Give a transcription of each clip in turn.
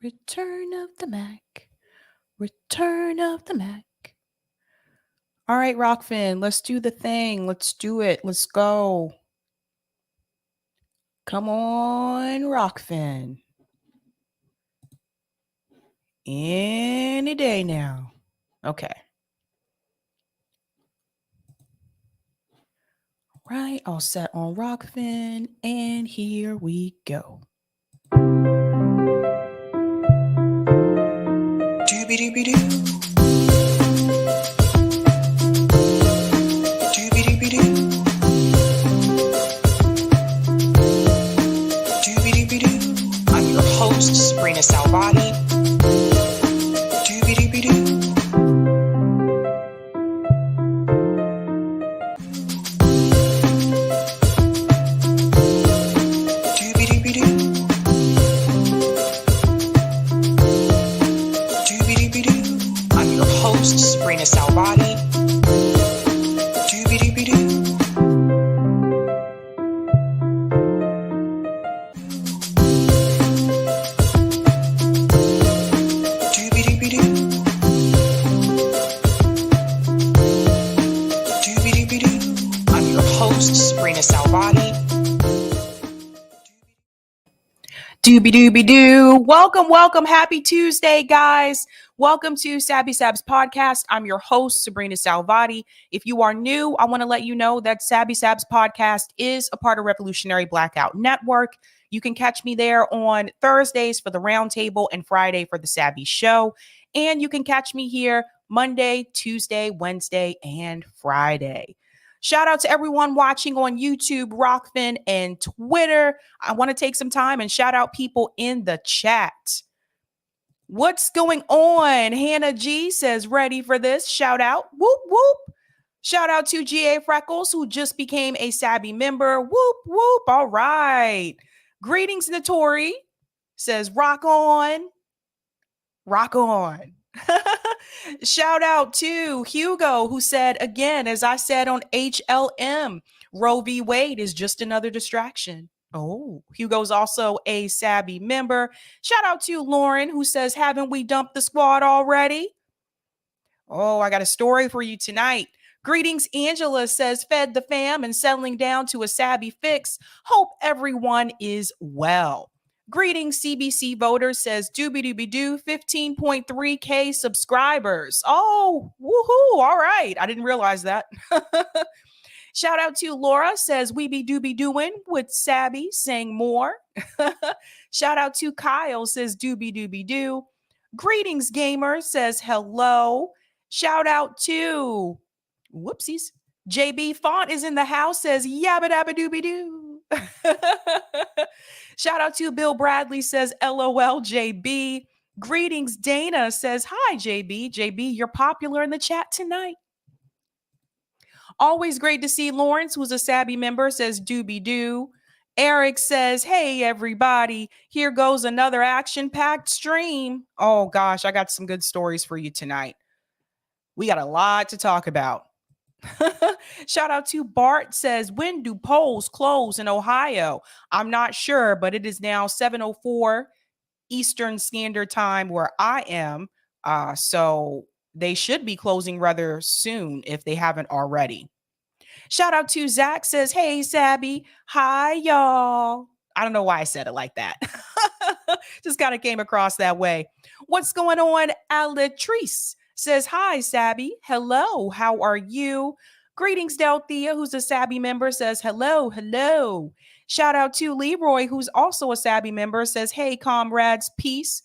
Return of the Mac. Return of the Mac. All right, Rockfin, let's do the thing. Let's do it. Let's go. Come on, Rockfin. Any day now. Okay. Right, all set on Rockfin, and here we go. Doobie-doobie-doo. Doobie-doobie-doo. Doobie-doobie-doo. I'm your host, Sabrina Salvati. Doobie-doobie-doo. Sabrina Salvati. Doobie-doobie-doo. Doobie-doobie-doo. Doobie-doobie-doo. I'm your host, Sabrina Salvati. Doobie-doobie-doo. Welcome. Happy Tuesday, guys. Welcome to Sabby Sabs podcast. I'm your host, Sabrina Salvati. If you are new, I want to let you know that Sabby Sabs podcast is a part of Revolutionary Blackout Network. You can catch me there on Thursdays for the Roundtable and Friday for the Sabby Show. And you can catch me here Monday, Tuesday, Wednesday, and Friday. Shout out to everyone watching on YouTube, Rockfin, and Twitter. I want to take some time and shout out people in the chat. What's going on? Hannah G says, ready for this. Shout out. Whoop, whoop. Shout out to GA Freckles, who just became a Sabby member. Whoop, whoop. All right. Greetings, Notori says, rock on. Rock on. Shout out to Hugo, who said, again, as I said on HLM, Roe v. Wade is just another distraction. Oh, Hugo's also a Sabby member. Shout out to Lauren, who says, haven't we dumped the squad already? Oh, I got a story for you tonight. Greetings, Angela says, fed the fam and settling down to a Sabby fix. Hope everyone is well. Greetings, CBC voters, says doobie-doobie-doo, 15.3K subscribers. Oh, woohoo. All right. I didn't realize that. Shout out to Laura, says we be doobie doing with Sabby, saying more. Shout out to Kyle, says doobie doobie doo. Greetings, gamer, says hello. Shout out to, whoopsies, JB Font is in the house, says yabba dabba doobie doo. Shout out to Bill Bradley, says LOL JB. Greetings, Dana, says hi JB. JB, you're popular in the chat tonight. Always great to see Lawrence, who's a Sabby member, says doobie doo. Eric says, hey, everybody, here goes another action-packed stream. Oh, gosh, I got some good stories for you tonight. We got a lot to talk about. Shout out to Bart, says, when do polls close in Ohio? I'm not sure, but it is now 7:04 Eastern Standard Time where I am. So they should be closing rather soon if they haven't already. Shout out to Zach, says, hey, Sabby. Hi, y'all. I don't know why I said it like that. Just kind of came across that way. What's going on? Alatrice says, hi, Sabby. Hello. How are you? Greetings, Delthea, who's a Sabby member, says, hello. Shout out to Leroy, who's also a Sabby member, says, hey, comrades, peace.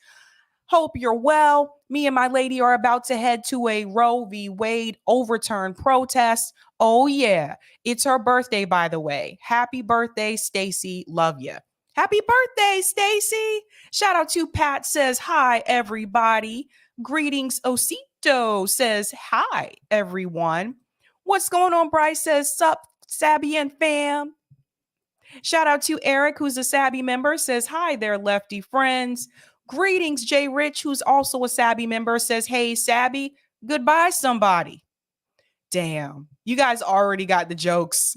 Hope you're well. Me and my lady are about to head to a Roe v. Wade overturn protest. Oh, yeah. It's her birthday, by the way. Happy birthday, Stacy. Love ya. Happy birthday, Stacy. Shout out to Pat, says, hi, everybody. Greetings, Osito, says, hi, everyone. What's going on, Bryce, says, sup, Sabby and fam. Shout out to Eric, who's a Sabby member, says, hi there, lefty friends. Greetings, Jay Rich, who's also a Sabby member, says, hey, Sabby, goodbye, somebody. Damn, you guys already got the jokes.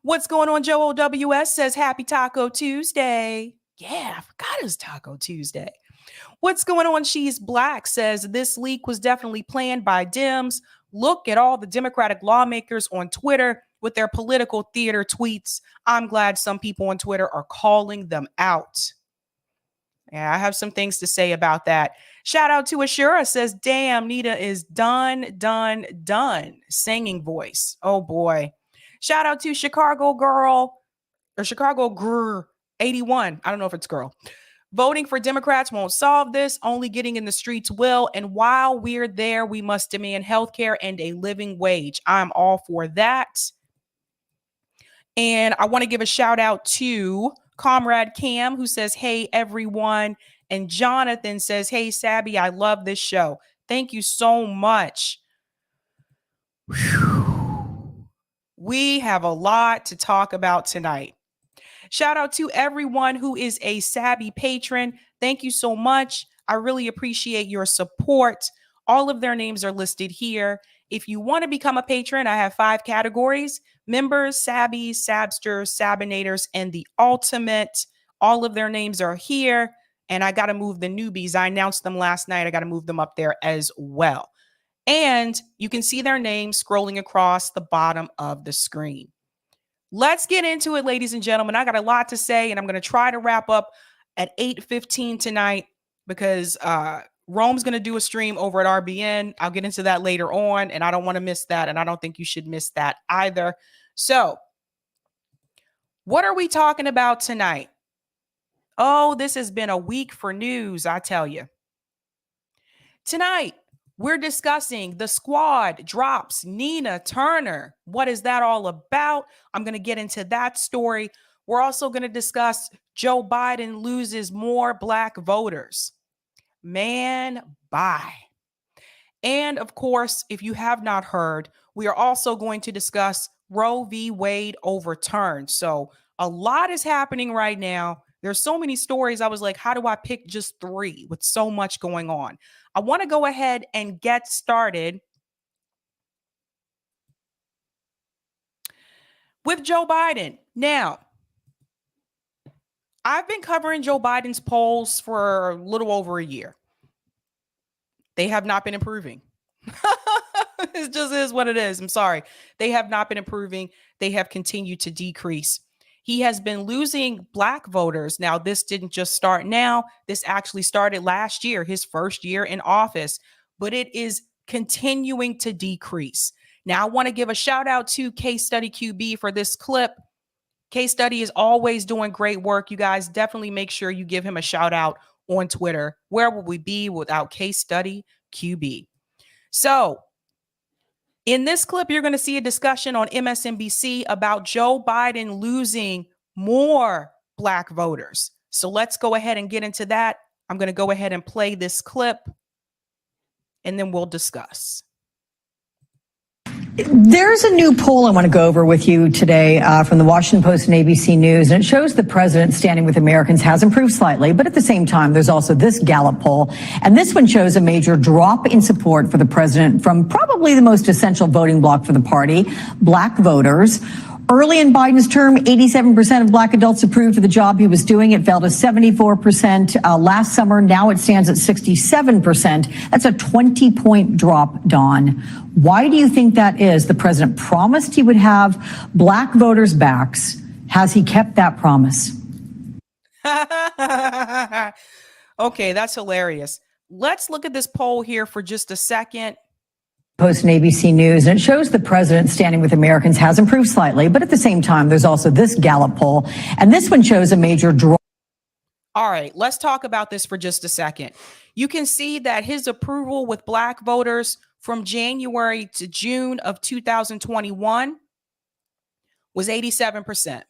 What's going on, Joe OWS, says, happy Taco Tuesday. Yeah, I forgot it was Taco Tuesday. What's going on? She's Black says this leak was definitely planned by Dems. Look at all the Democratic lawmakers on Twitter with their political theater tweets. I'm glad some people on Twitter are calling them out. Yeah, I have some things to say about that. Shout out to Ashura says, damn, Nita is done. Singing voice. Oh boy. Shout out to Chicago Girl or Chicago Grr 81. I don't know if it's girl. Voting for Democrats won't solve this. Only getting in the streets will. And while we're there, we must demand health care and a living wage. I'm all for that. And I want to give a shout out to Comrade Cam, who says, hey, everyone. And Jonathan says, hey, Sabby, I love this show. Thank you so much. Whew. We have a lot to talk about tonight. Shout out to everyone who is a Sabby patron. Thank you so much. I really appreciate your support. All of their names are listed here. If you want to become a patron, I have 5 categories: members, Sabbies, Sabsters, Sabinators, and the ultimate. All of their names are here. And I got to move the newbies. I announced them last night. I got to move them up there as well. And you can see their names scrolling across the bottom of the screen. Let's get into it, ladies and gentlemen. I got a lot to say, and I'm going to try to wrap up at 8:15 tonight because Rome's going to do a stream over at RBN. I'll get into that later on, and I don't want to miss that, and I don't think you should miss that either. So, what are we talking about tonight? Oh, this has been a week for news, I tell you. Tonight, we're discussing the squad drops Nina Turner. What is that all about? I'm going to get into that story. We're also going to discuss Joe Biden loses more Black voters. Man, bye. And of course, if you have not heard, we are also going to discuss Roe v. Wade overturned. So a lot is happening right now. There's so many stories. I was like, how do I pick just 3 with so much going on? I want to go ahead and get started with Joe Biden. Now, I've been covering Joe Biden's polls for a little over a year. They have not been improving. It just is what it is. I'm sorry. They have not been improving. They have continued to decrease. He has been losing Black voters. Now, this didn't just start now. This actually started last year, his first year in office, but it is continuing to decrease. Now, I want to give a shout out to Case Study QB for this clip. Case Study is always doing great work. You guys definitely make sure you give him a shout out on Twitter. Where would we be without Case Study QB? So, in this clip, you're going to see a discussion on MSNBC about Joe Biden losing more Black voters. So let's go ahead and get into that. I'm going to go ahead and play this clip, and then we'll discuss. There's a new poll I want to go over with you today from the Washington Post and ABC News, and it shows the president standing with Americans has improved slightly, but at the same time, there's also this Gallup poll, and this one shows a major drop in support for the president from probably the most essential voting bloc for the party, Black voters. Early in Biden's term, 87% of Black adults approved of the job he was doing. It fell to 74% last summer. Now it stands at 67%. That's a 20-point drop, Dawn. Why do you think that is? The president promised he would have Black voters' backs. Has he kept that promise? Okay, that's hilarious. Let's look at this poll here for just a second. Post and ABC News, and it shows the president standing with Americans has improved slightly, but at the same time, there's also this Gallup poll, and this one shows a major drop. All right, let's talk about this for just a second. You can see that his approval with Black voters from January to June of 2021 was 87%.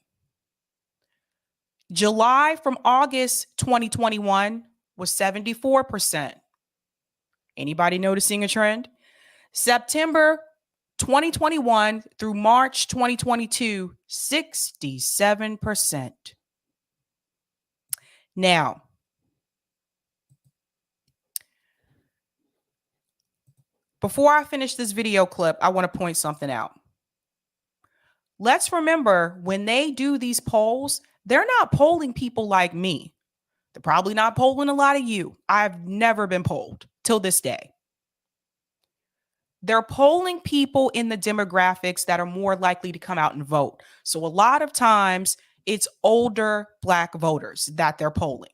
July from August 2021 was 74%. Anybody noticing a trend? September 2021 through March 2022, 67%. Now, before I finish this video clip, I want to point something out. Let's remember when they do these polls, they're not polling people like me. They're probably not polling a lot of you. I've never been polled till this day. They're polling people in the demographics that are more likely to come out and vote. So a lot of times it's older Black voters that they're polling.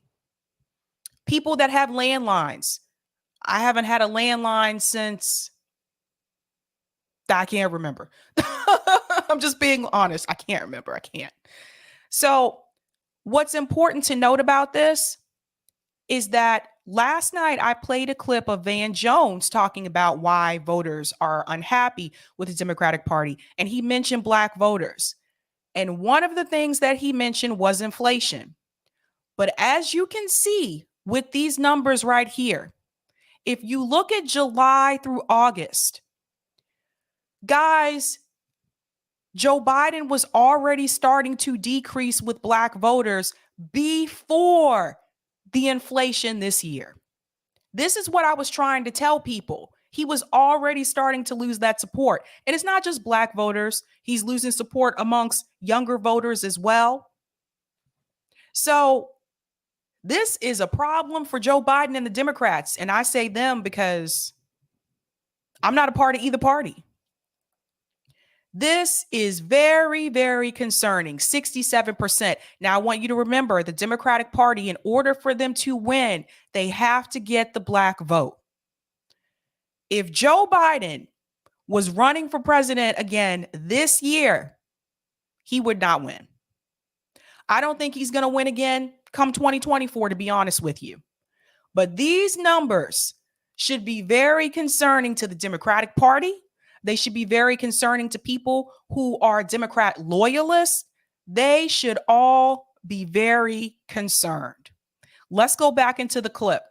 People that have landlines. I haven't had a landline since I can't remember. I'm just being honest. I can't remember. I can't. So what's important to note about this is that last night I played a clip of Van Jones talking about why voters are unhappy with the Democratic Party. And he mentioned Black voters. And one of the things that he mentioned was inflation. But as you can see with these numbers right here, if you look at July through August, guys, Joe Biden was already starting to decrease with Black voters before the inflation this year. This is what I was trying to tell people. He was already starting to lose that support. And it's not just Black voters. He's losing support amongst younger voters as well. So this is a problem for Joe Biden and the Democrats. And I say them because I'm not a part of either party. This is very, very concerning. 67%. Now, I want you to remember the Democratic Party, in order for them to win, they have to get the Black vote. If Joe Biden was running for president again this year, he would not win. I don't think he's going to win again come 2024, to be honest with you. But these numbers should be very concerning to the Democratic Party. They should be very concerning to people who are Democrat loyalists. They should all be very concerned. Let's go back into the clip.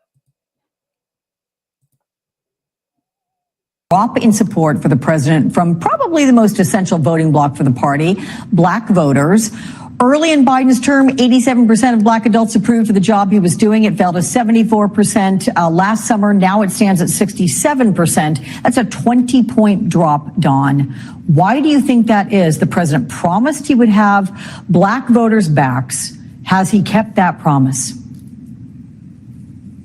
Drop in support for the president from probably the most essential voting bloc for the party, Black voters. Early in Biden's term, 87% of Black adults approved of the job he was doing. It fell to 74% last summer. Now it stands at 67%. That's a 20-point drop, Dawn. Why do you think that is? The president promised he would have Black voters' backs. Has he kept that promise?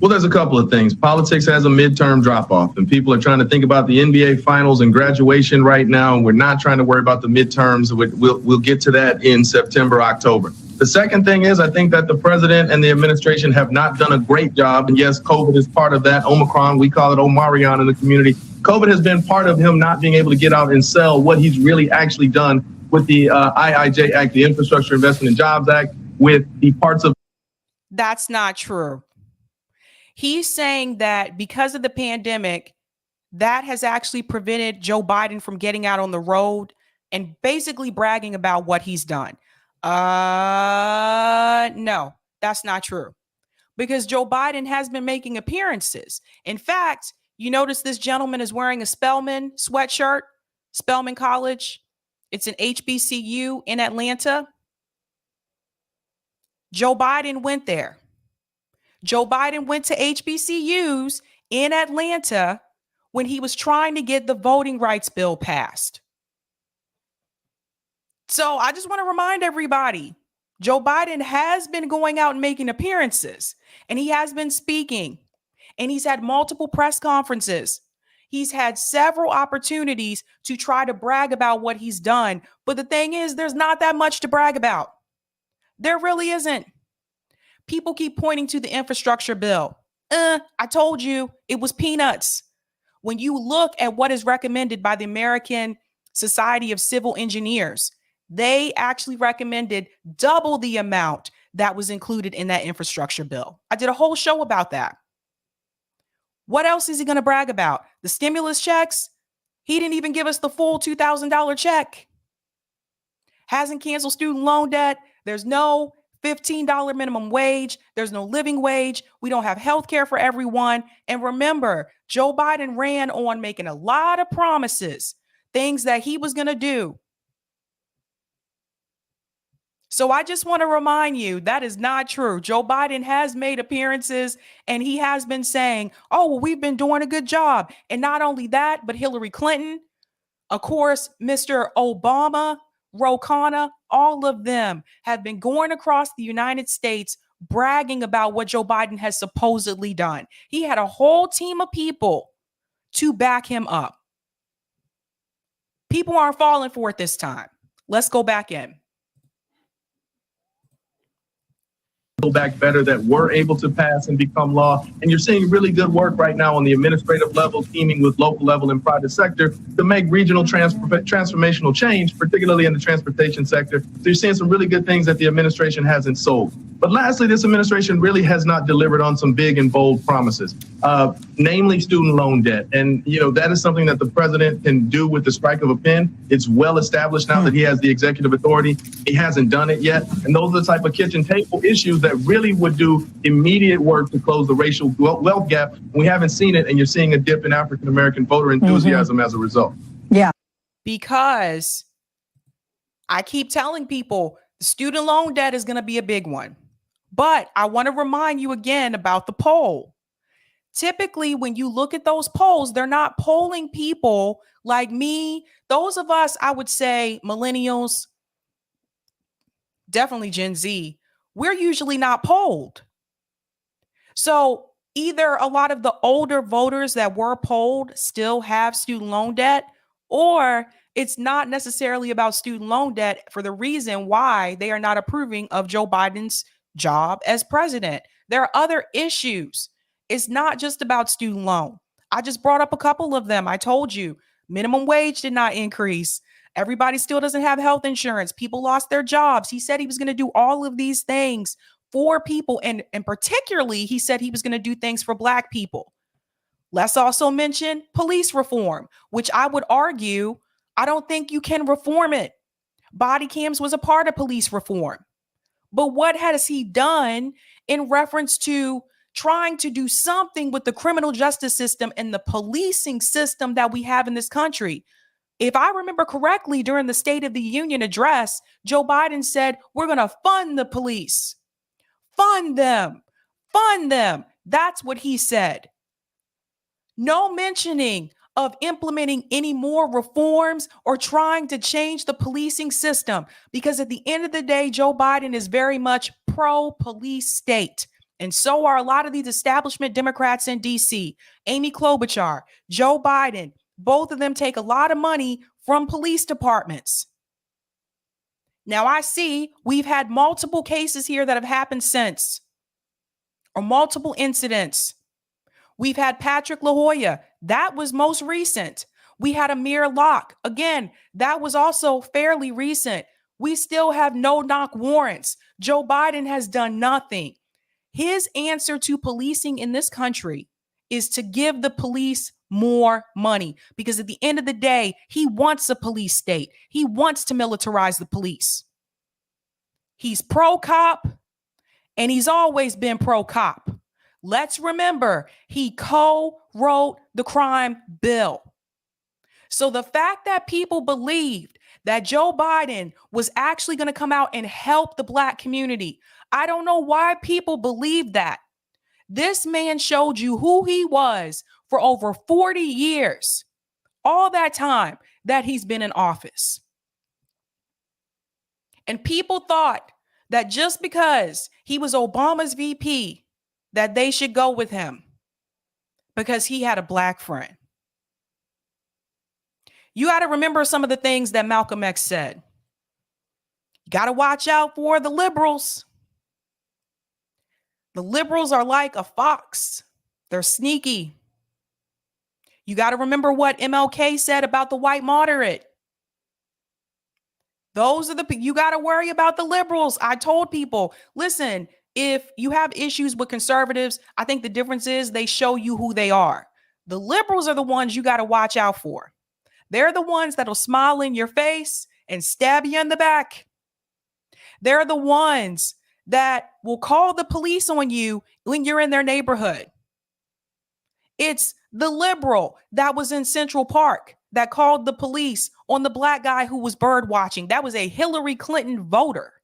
Well, there's a couple of things. Politics has a midterm drop-off, and people are trying to think about the NBA Finals and graduation right now, and we're not trying to worry about the midterms. We'll get to that in September, October. The second thing is I think that the president and the administration have not done a great job, and yes, COVID is part of that. Omicron, we call it Omarion in the community. COVID has been part of him not being able to get out and sell what he's really actually done with the IIJ Act, the Infrastructure Investment and Jobs Act, with the parts of... That's not true. He's saying that because of the pandemic, that has actually prevented Joe Biden from getting out on the road and basically bragging about what he's done. No, that's not true. Because Joe Biden has been making appearances. In fact, you notice this gentleman is wearing a Spelman sweatshirt, Spelman College. It's an HBCU in Atlanta. Joe Biden went there. Joe Biden went to HBCUs in Atlanta when he was trying to get the voting rights bill passed. So I just want to remind everybody, Joe Biden has been going out and making appearances, and he has been speaking, and he's had multiple press conferences. He's had several opportunities to try to brag about what he's done. But the thing is, there's not that much to brag about. There really isn't. People keep pointing to the infrastructure bill. I told you it was peanuts. When you look at what is recommended by the American Society of Civil Engineers, they actually recommended double the amount that was included in that infrastructure bill. I did a whole show about that. What else is he going to brag about? The stimulus checks? He didn't even give us the full $2,000 check. Hasn't canceled student loan debt. There's no $15 minimum wage. There's no living wage. We don't have health care for everyone. And remember, Joe Biden ran on making a lot of promises, things that he was going to do. So I just want to remind you that is not true. Joe Biden has made appearances and he has been saying, oh, well, we've been doing a good job. And not only that, but Hillary Clinton, of course, Mr. Obama, Ro Khanna, all of them have been going across the United States bragging about what Joe Biden has supposedly done. He had a whole team of people to back him up. People aren't falling for it this time. Let's go back in. Back better that were able to pass and become law. And you're seeing really good work right now on the administrative level, teaming with local level and private sector to make regional transformational change, particularly in the transportation sector. So you're seeing some really good things that the administration hasn't sold. But lastly, this administration really has not delivered on some big and bold promises, namely student loan debt. And, that is something that the president can do with the strike of a pen. It's well established now that he has the executive authority. He hasn't done it yet. And those are the type of kitchen table issues that really would do immediate work to close the racial wealth gap. We haven't seen it, and you're seeing a dip in African-American voter enthusiasm as a result. Yeah. Because I keep telling people the student loan debt is going to be a big one. But I want to remind you again about the poll. Typically, when you look at those polls, they're not polling people like me. Those of us, I would say millennials, definitely Gen Z, we're usually not polled. So either a lot of the older voters that were polled still have student loan debt, or it's not necessarily about student loan debt for the reason why they are not approving of Joe Biden's job as president. There are other issues. It's not just about student loan. I just brought up a couple of them. I told you minimum wage did not increase. Everybody still doesn't have health insurance. People lost their jobs. He said he was going to do all of these things for people. And particularly, he said he was going to do things for Black people. Let's also mention police reform, which I would argue, I don't think you can reform it. Body cams was a part of police reform. But what has he done in reference to trying to do something with the criminal justice system and the policing system that we have in this country? If I remember correctly, during the State of the Union address, Joe Biden said, we're going to fund the police. Fund them. Fund them. That's what he said. No mentioning of implementing any more reforms or trying to change the policing system, because at the end of the day, Joe Biden is very much pro-police state. And so are a lot of these establishment Democrats in DC. Amy Klobuchar, Joe Biden, both of them take a lot of money from police departments. Now I see we've had multiple cases here that have happened since, or multiple incidents. We've had Patrick La Hoya. That was most recent. We had Amir Locke. Again, that was also fairly recent. We still have no-knock warrants. Joe Biden has done nothing. His answer to policing in this country is to give the police more money, because at the end of the day, he wants a police state. He wants to militarize the police. He's pro-cop, and he's always been pro-cop. Let's remember, he co-wrote the crime bill. So the fact that people believed that Joe Biden was actually going to come out and help the Black community, I don't know why people believe that. This man showed you who he was for over 40 years, all that time that he's been in office. And people thought that just because he was Obama's VP, that they should go with him because he had a Black friend. You got to remember some of the things that Malcolm X said. You got to watch out for the liberals. The liberals are like a fox. They're sneaky. You got to remember what MLK said about the white moderate. Those are you got to worry about the liberals. I told people, listen, if you have issues with conservatives, I think the difference is they show you who they are. The liberals are the ones you got to watch out for. They're the ones that'll smile in your face and stab you in the back. They're the ones that will call the police on you when you're in their neighborhood. It's the liberal that was in Central Park that called the police on the Black guy who was bird watching. That was a Hillary Clinton voter.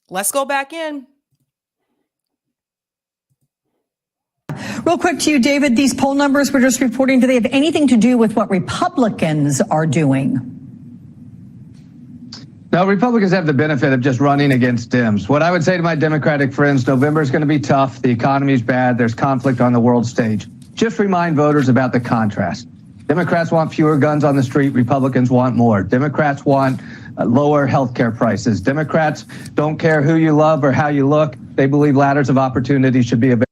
Let's go back in. Real quick to you, David, these poll numbers we're just reporting, do they have anything to do with what Republicans are doing? No, Republicans have the benefit of just running against Dems. What I would say to my Democratic friends, November is going to be tough. The economy's bad. There's conflict on the world stage. Just remind voters about the contrast. Democrats want fewer guns on the street. Republicans want more. Democrats want lower health care prices. Democrats don't care who you love or how you look. They believe ladders of opportunity should be available.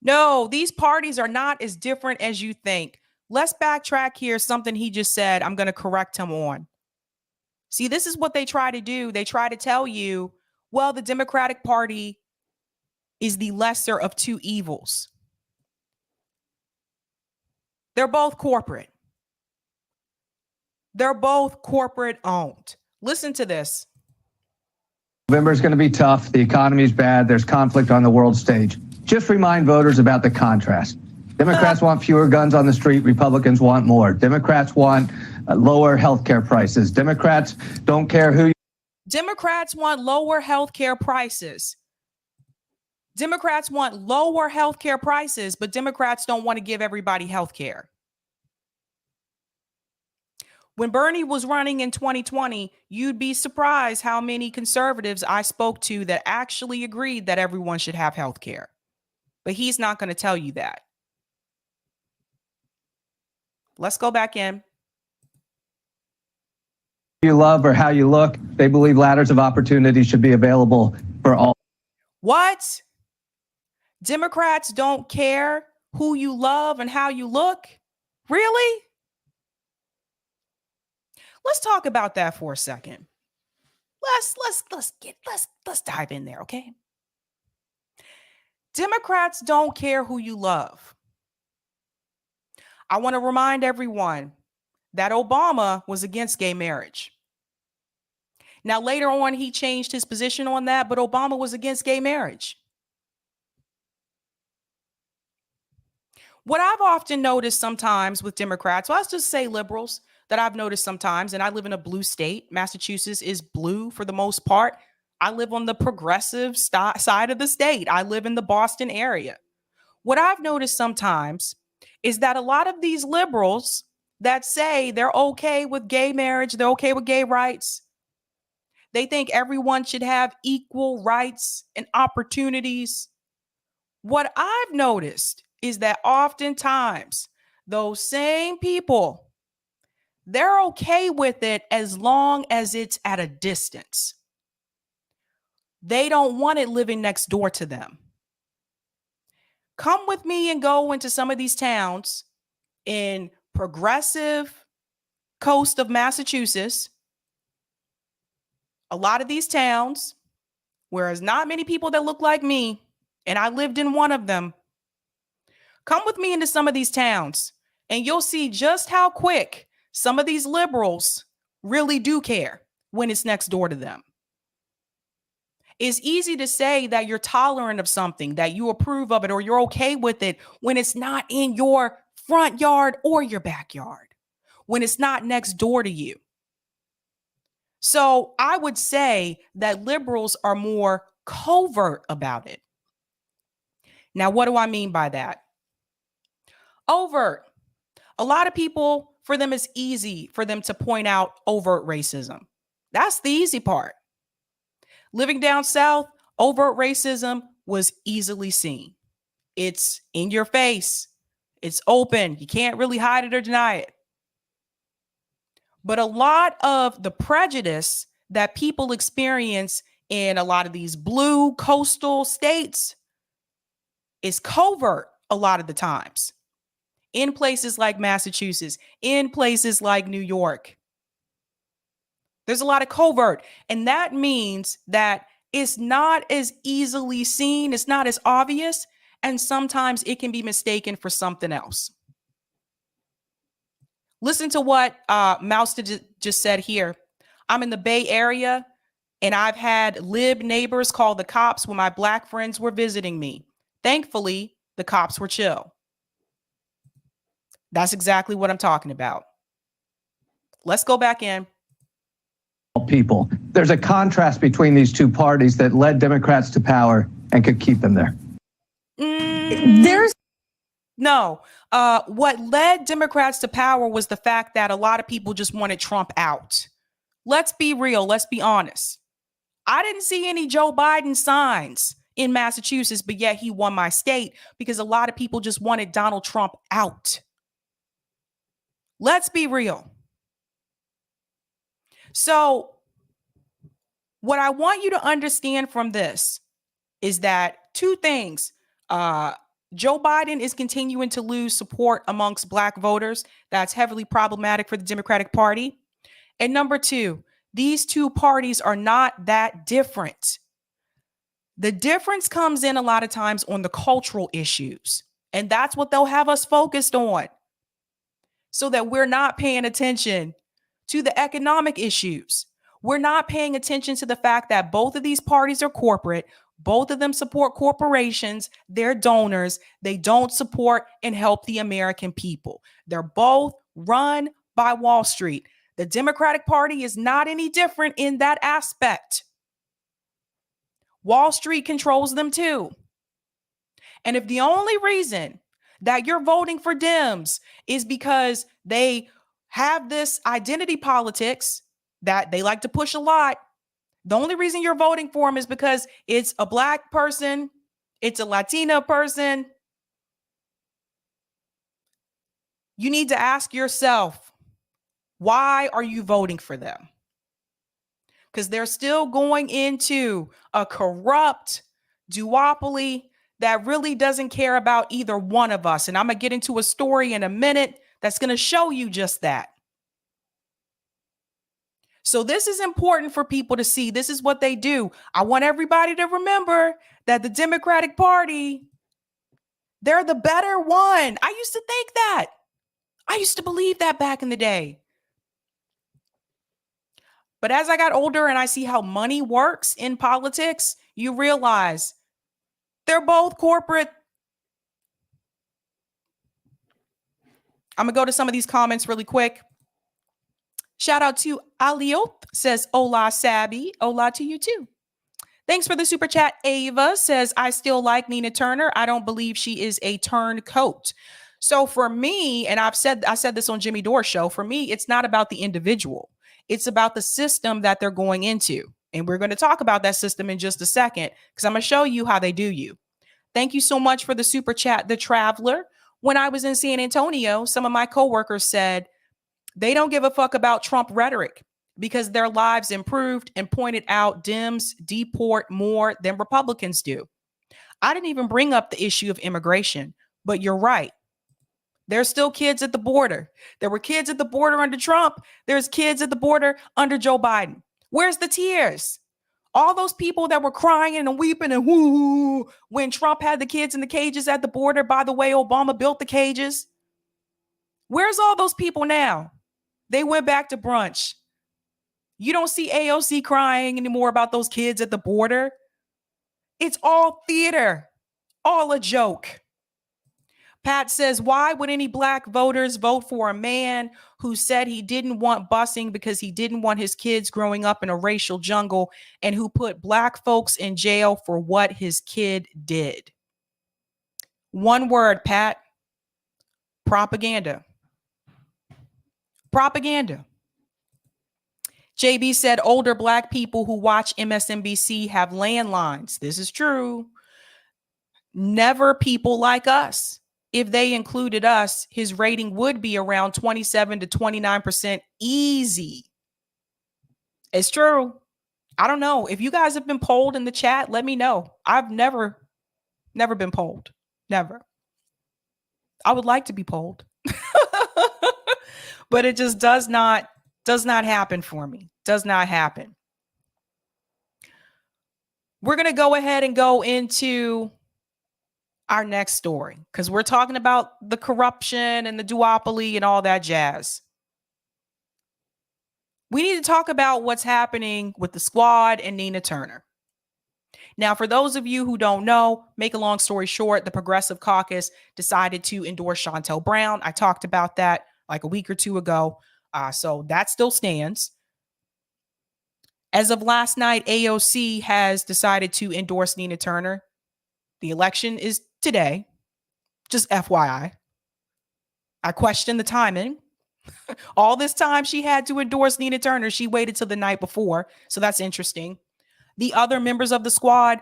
No, these parties are not as different as you think. Let's backtrack here. Something he just said, I'm going to correct him on. See, this is what they try to do. They try to tell you, well, the Democratic Party is the lesser of two evils. They're both corporate. They're both corporate owned. Listen to this. November is going to be tough. The economy's bad. There's conflict on the world stage. Just remind voters about the contrast. Democrats want fewer guns on the street. Republicans want more. Democrats want lower health care prices. Democrats don't care who. Democrats want lower health care prices. Democrats want lower health care prices, but Democrats don't want to give everybody health care. When Bernie was running in 2020, you'd be surprised how many conservatives I spoke to that actually agreed that everyone should have health care. But he's not going to tell you that. Let's go back in. You love or how you look. They believe ladders of opportunity should be available for all. What? Democrats don't care who you love and how you look? Really? Let's talk about that for a second. Let's dive in there, okay? Democrats don't care who you love. I want to remind everyone that Obama was against gay marriage. Now, later on, he changed his position on that, but Obama was against gay marriage. What I've often noticed sometimes with Democrats, well, let's just say liberals, that I've noticed sometimes, and I live in a blue state. Massachusetts is blue for the most part. I live on the progressive side of the state. I live in the Boston area. What I've noticed sometimes is that a lot of these liberals that say they're okay with gay marriage, they're okay with gay rights, they think everyone should have equal rights and opportunities. What I've noticed is that oftentimes those same people, they're okay with it as long as it's at a distance. They don't want it living next door to them. Come with me and go into some of these towns in progressive coast of Massachusetts. A lot of these towns, where there's not many people that look like me, and I lived in one of them. Come with me into some of these towns, and you'll see just how quick some of these liberals really do care when it's next door to them. It's easy to say that you're tolerant of something, that you approve of it, or you're okay with it when it's not in your front yard or your backyard, when it's not next door to you. So I would say that liberals are more covert about it. Now, what do I mean by that? Overt. A lot of people, for them, it's easy for them to point out overt racism. That's the easy part. Living down south, overt racism was easily seen. It's in your face. It's open. You can't really hide it or deny it. But a lot of the prejudice that people experience in a lot of these blue coastal states is covert a lot of the times. In places like Massachusetts, in places like New York. There's a lot of covert, and that means that it's not as easily seen, it's not as obvious, and sometimes it can be mistaken for something else. Listen to what Mouse just said here. I'm in the Bay Area, and I've had lib neighbors call the cops when my black friends were visiting me. Thankfully, the cops were chill. That's exactly what I'm talking about. Let's go back in. People. There's a contrast between these two parties that led Democrats to power and could keep them there. No. What led Democrats to power was the fact that a lot of people just wanted Trump out. Let's be real. Let's be honest. I didn't see any Joe Biden signs in Massachusetts, but yet he won my state because a lot of people just wanted Donald Trump out. Let's be real. So what I want you to understand from this is that two things. Joe Biden is continuing to lose support amongst Black voters. That's heavily problematic for the Democratic Party. And number two, these two parties are not that different. The difference comes in a lot of times on the cultural issues. And that's what they'll have us focused on, so that we're not paying attention to the economic issues. We're not paying attention to the fact that both of these parties are corporate. Both of them support corporations. They're donors. They don't support and help the American people. They're both run by Wall Street. The Democratic Party is not any different in that aspect. Wall Street controls them too. And if the only reason that you're voting for Dems is because they have this identity politics that they like to push a lot, the only reason you're voting for them is because it's a Black person, it's a Latina person, you need to ask yourself, why are you voting for them? Because they're still going into a corrupt duopoly that really doesn't care about either one of us. And I'm going to get into a story in a minute that's going to show you just that. So this is important for people to see. This is what they do. I want everybody to remember that the Democratic Party, they're the better one. I used to think that. I used to believe that back in the day. But as I got older and I see how money works in politics, you realize they're both corporate. I'm going to go to some of these comments really quick. Shout out to Aliot, says, hola, Sabby. Hola to you too. Thanks for the super chat. Ava says, I still like Nina Turner. I don't believe she is a turncoat. So for me, and I said this on Jimmy Dore's show, for me, it's not about the individual. It's about the system that they're going into. And we're going to talk about that system in just a second, because I'm going to show you how they do you. Thank you so much for the super chat, The Traveler. When I was in San Antonio, some of my coworkers said they don't give a fuck about Trump rhetoric because their lives improved, and pointed out Dems deport more than Republicans do. I didn't even bring up the issue of immigration, but you're right. There's still kids at the border. There were kids at the border under Trump. There's kids at the border under Joe Biden. Where's the tears? All those people that were crying and weeping and whoo when Trump had the kids in the cages at the border. By the way, Obama built the cages. Where's all those people now? They went back to brunch. You don't see AOC crying anymore about those kids at the border. It's all theater, all a joke. Pat says, why would any Black voters vote for a man who said he didn't want busing because he didn't want his kids growing up in a racial jungle, and who put Black folks in jail for what his kid did? One word, Pat. Propaganda. Propaganda. JB said older Black people who watch MSNBC have landlines. This is true. Never people like us. If they included us, his rating would be around 27 to 29% easy. It's true. I don't know. If you guys have been polled in the chat, let me know. I've never been polled. Never. I would like to be polled. But it just does not happen for me. Does not happen. We're going to go ahead and go into our next story, because we're talking about the corruption and the duopoly and all that jazz. We need to talk about what's happening with the squad and Nina Turner. Now, for those of you who don't know, make a long story short, the Progressive Caucus decided to endorse Shontel Brown. I talked about that like a week or two ago. So that still stands. As of last night, AOC has decided to endorse Nina Turner. The election is today. Just FYI. I question the timing. All this time she had to endorse Nina Turner, she waited till the night before. So that's interesting. The other members of the squad,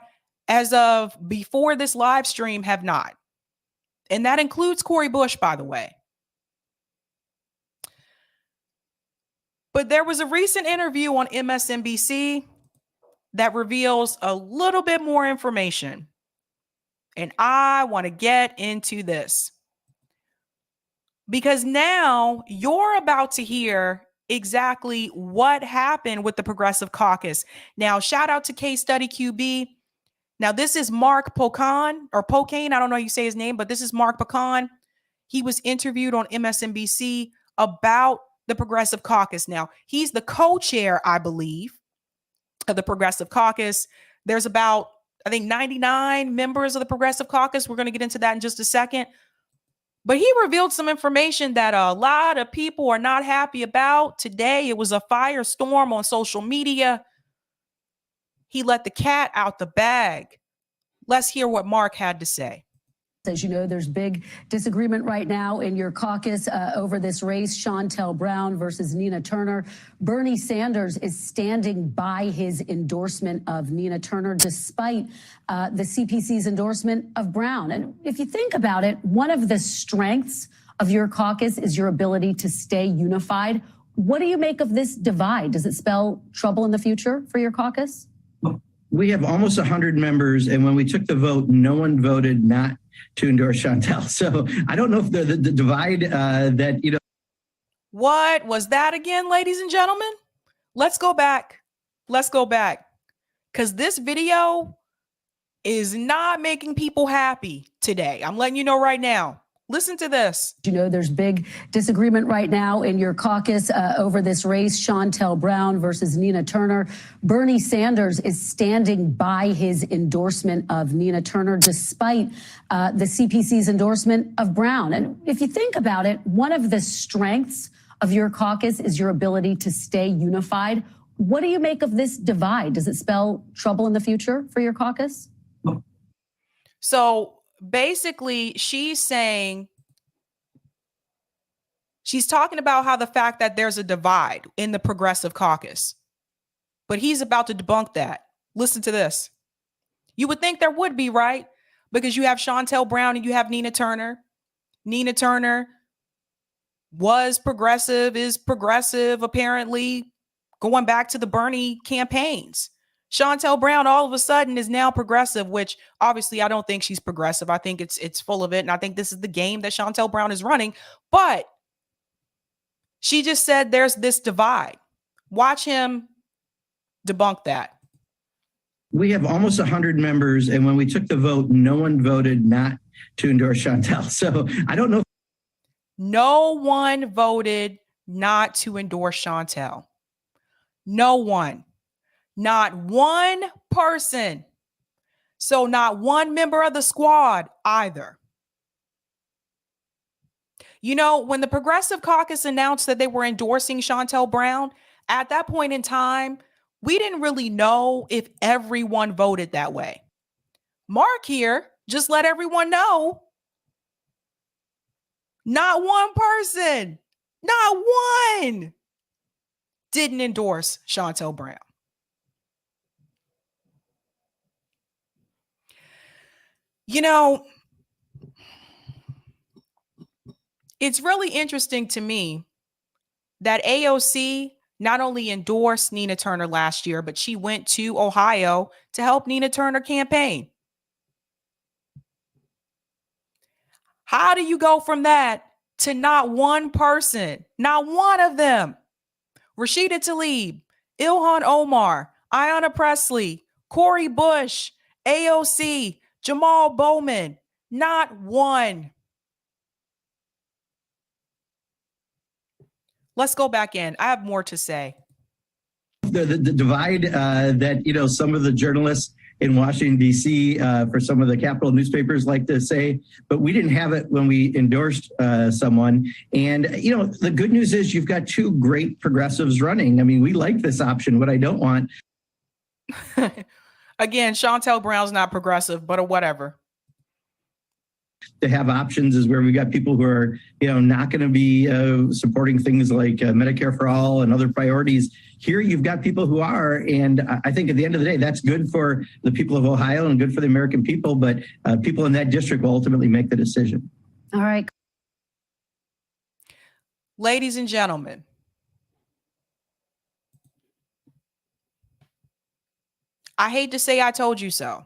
as of before this live stream, have not. And that includes Cori Bush, by the way. But there was a recent interview on MSNBC that reveals a little bit more information. And I want to get into this, because now you're about to hear exactly what happened with the Progressive Caucus. Now, shout out to Case Study QB. Now, this is Mark Pocan, or Pokane. I don't know how you say his name, but this is Mark Pocan. He was interviewed on MSNBC about the Progressive Caucus. Now, he's the co-chair, I believe, of the Progressive Caucus. There's about, I think, 99 members of the Progressive Caucus. We're going to get into that in just a second. But he revealed some information that a lot of people are not happy about today. It was a firestorm on social media. He let the cat out the bag. Let's hear what Mark had to say. As you know, there's big disagreement right now in your caucus over this race, Shontel Brown versus Nina Turner. Bernie Sanders is standing by his endorsement of Nina Turner, despite the CPC's endorsement of Brown. And if you think about it, one of the strengths of your caucus is your ability to stay unified. What do you make of this divide? Does it spell trouble in the future for your caucus? We have almost 100 members, and when we took the vote, no one voted not to endorse Shontel. So I don't know if the divide that, you know. What was that again, ladies and gentlemen? Let's go back. Let's go back. Because this video is not making people happy today. I'm letting you know right now. Listen to this. You know, there's big disagreement right now in your caucus over this race, Shontel Brown versus Nina Turner. Bernie Sanders is standing by his endorsement of Nina Turner, despite the CPC's endorsement of Brown. And if you think about it, one of the strengths of your caucus is your ability to stay unified. What do you make of this divide? Does it spell trouble in the future for your caucus? So basically, she's saying, she's talking about how the fact that there's a divide in the Progressive Caucus, but he's about to debunk that. Listen to this. You would think there would be, right? Because you have Shontel Brown and you have Nina Turner. Nina Turner was progressive, is progressive, apparently, going back to the Bernie campaigns. Shontel Brown all of a sudden is now progressive, which obviously I don't think she's progressive. I think it's full of it. And I think this is the game that Shontel Brown is running. But she just said there's this divide. Watch him debunk that. We have almost 100 members, and when we took the vote, no one voted not to endorse Shontel. So I don't know. No one voted not to endorse Shontel. No one. Not one person. So not one member of the squad either. You know, when the Progressive Caucus announced that they were endorsing Shontel Brown, at that point in time, we didn't really know if everyone voted that way. Mark here just let everyone know. Not one person, not one, didn't endorse Shontel Brown. You know, it's really interesting to me that AOC not only endorsed Nina Turner last year, but she went to Ohio to help Nina Turner campaign. How do you go from that to not one person, not one of them? Rashida Tlaib, Ilhan Omar, Ayanna Pressley, Cori Bush, AOC, Jamal Bowman, not one. Let's go back in. I have more to say. The divide that, you know, some of the journalists in Washington, D.C., for some of the capital newspapers like to say, but we didn't have it when we endorsed someone. And, you know, the good news is you've got two great progressives running. I mean, we like this option. What I don't want. Again, Shontel Brown's not progressive, but whatever. to have options is where we got people who are, not going to be supporting things like Medicare for all and other priorities. Here you've got people who are, and I think at the end of the day, that's good for the people of Ohio and good for the American people, but people in that district will ultimately make the decision. All right. Ladies and gentlemen, I hate to say I told you so.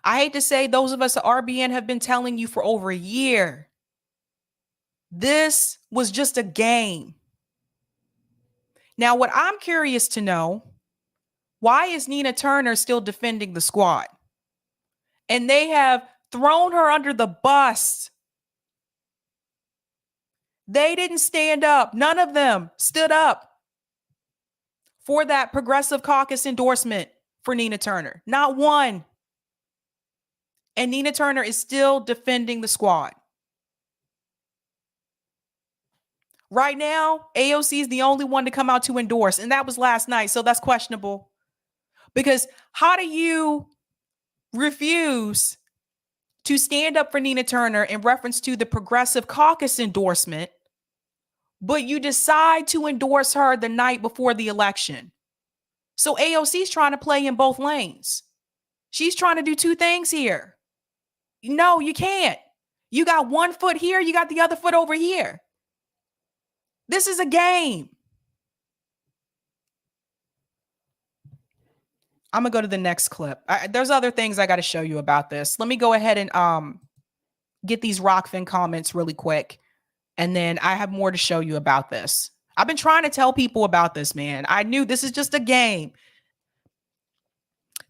I hate to say those of us at RBN have been telling you for over a year. This was just a game. Now, what I'm curious to know, why is Nina Turner still defending the squad? And they have thrown her under the bus. They didn't stand up. None of them stood up for that Progressive Caucus endorsement for Nina Turner. Not one. And Nina Turner is still defending the squad. Right now, AOC is the only one to come out to endorse, and that was last night, so that's questionable. Because how do you refuse to stand up for Nina Turner in reference to the Progressive Caucus endorsement, but you decide to endorse her the night before the election? So AOC is trying to play in both lanes. She's trying to do two things here. No, you can't. You got one foot here, you got the other foot over here. This is a game. I'm going to go to the next clip. There's other things I got to show you about this. Let me go ahead and get these Rockfin comments really quick. And then I have more to show you about this. I've been trying to tell people about this, man. I knew this is just a game.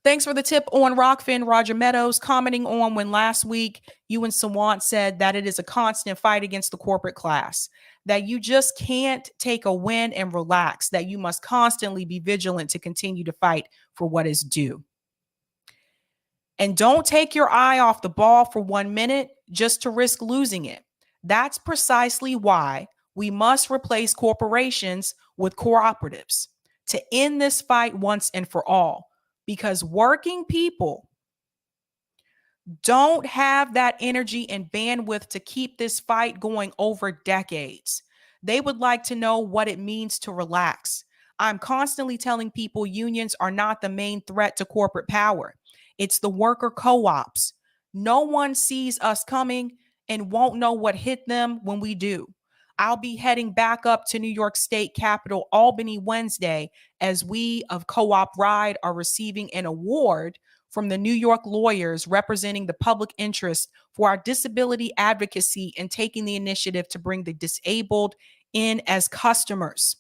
Thanks for the tip on Rockfin. Roger Meadows commenting on when last week you and Sawant said that it is a constant fight against the corporate class, that you just can't take a win and relax, that you must constantly be vigilant to continue to fight for what is due. And don't take your eye off the ball for 1 minute just to risk losing it. That's precisely why we must replace corporations with cooperatives to end this fight once and for all. Because working people don't have that energy and bandwidth to keep this fight going over decades. They would like to know what it means to relax. I'm constantly telling people unions are not the main threat to corporate power. It's the worker co-ops. No one sees us coming and won't know what hit them when we do. I'll be heading back up to New York State Capitol, Albany, Wednesday, as we of Co-op Ride are receiving an award from the New York lawyers representing the public interest for our disability advocacy and taking the initiative to bring the disabled in as customers.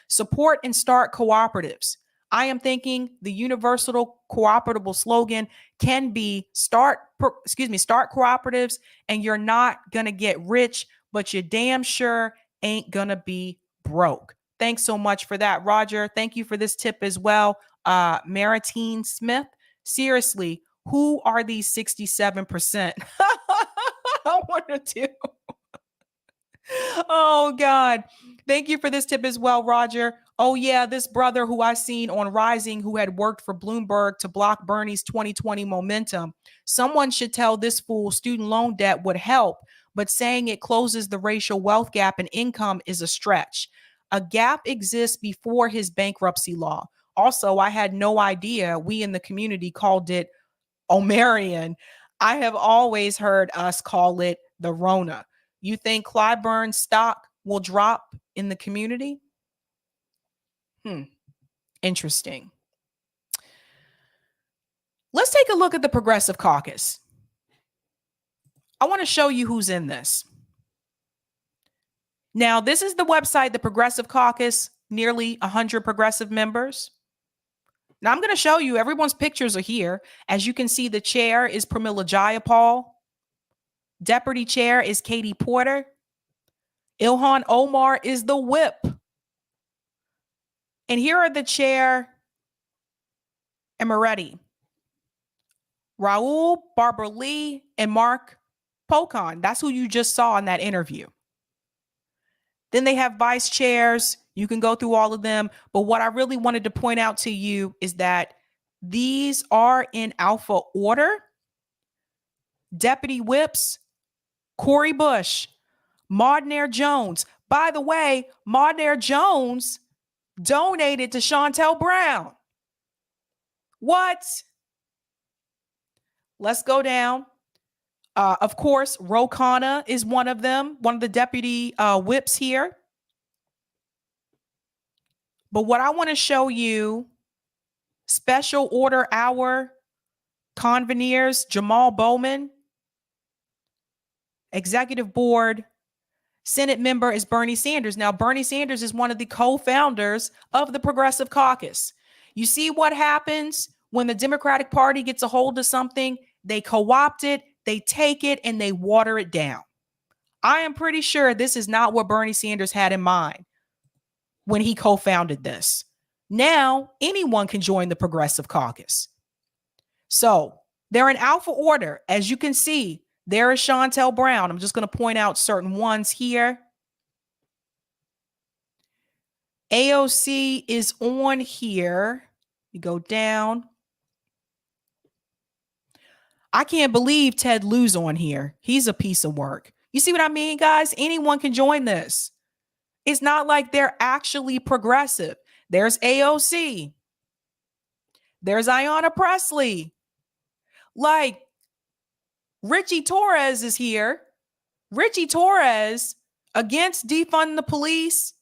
Support and start cooperatives. I am thinking the universal cooperable slogan can be start cooperatives, and you're not going to get rich, but you damn sure ain't gonna be broke. Thanks so much for that, Roger. Thank you for this tip as well. Maritine Smith, seriously, who are these 67%? I wonder too. Oh, God. Thank you for this tip as well, Roger. Oh, yeah, this brother who I seen on Rising who had worked for Bloomberg to block Bernie's 2020 momentum. Someone should tell this fool student loan debt would help, but saying it closes the racial wealth gap in income is a stretch. A gap exists before his bankruptcy law. Also, I had no idea we in the community called it Omarion. I have always heard us call it the Rona. You think Clyburn's stock will drop in the community? Interesting. Let's take a look at the Progressive Caucus. I want to show you who's in this. Now, this is the website, the Progressive Caucus, nearly 100 progressive members. Now, I'm going to show you, everyone's pictures are here. As you can see, the chair is Pramila Jayapal. Deputy chair is Katie Porter. Ilhan Omar is the whip. And here are the chair and Moretti. Raul, Barbara Lee, and Mark Pocon. That's who you just saw in that interview. Then they have vice chairs. You can go through all of them. But what I really wanted to point out to you is that these are in alpha order. deputy whips, Cori Bush, Maudnair Jones. By the way, Maudnair Jones donated to Shontel Brown. What? Let's go down. Of course, Ro Khanna is one of them, one of the deputy whips here. But what I want to show you, special order hour conveners, Jamal Bowman, executive board, Senate member is Bernie Sanders. Now, Bernie Sanders is one of the co-founders of the Progressive Caucus. You see what happens when the Democratic Party gets a hold of something, they co-opt it, they take it, and they water it down. I am pretty sure this is not what Bernie Sanders had in mind when he co-founded this. Now, anyone can join the Progressive Caucus. So they're in alpha order. As you can see, there is Shontel Brown. I'm just going to point out certain ones here. AOC is on here. You go down. I can't believe Ted Lieu's on here. He's a piece of work. You see what I mean, guys? Anyone can join this. It's not like they're actually progressive. There's AOC. There's Ayanna Pressley. Like, Richie Torres is here. Richie Torres against defund the police.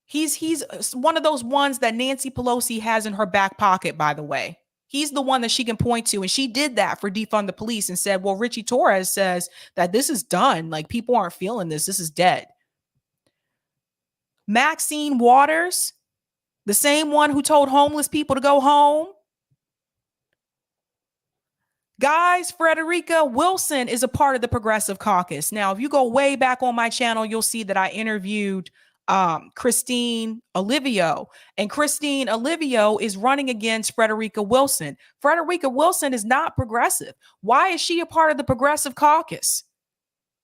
He's one of those ones that Nancy Pelosi has in her back pocket, by the way. He's the one that she can point to. And she did that for defund the police and said, well, Richie Torres says that this is done. Like, people aren't feeling this. This is dead. Maxine Waters, the same one who told homeless people to go home. Guys, Frederica Wilson is a part of the Progressive Caucus. Now, if you go way back on my channel, you'll see that I interviewed Christine Olivio. And Christine Olivio is running against Frederica Wilson. Frederica Wilson is not progressive. Why is she a part of the Progressive Caucus?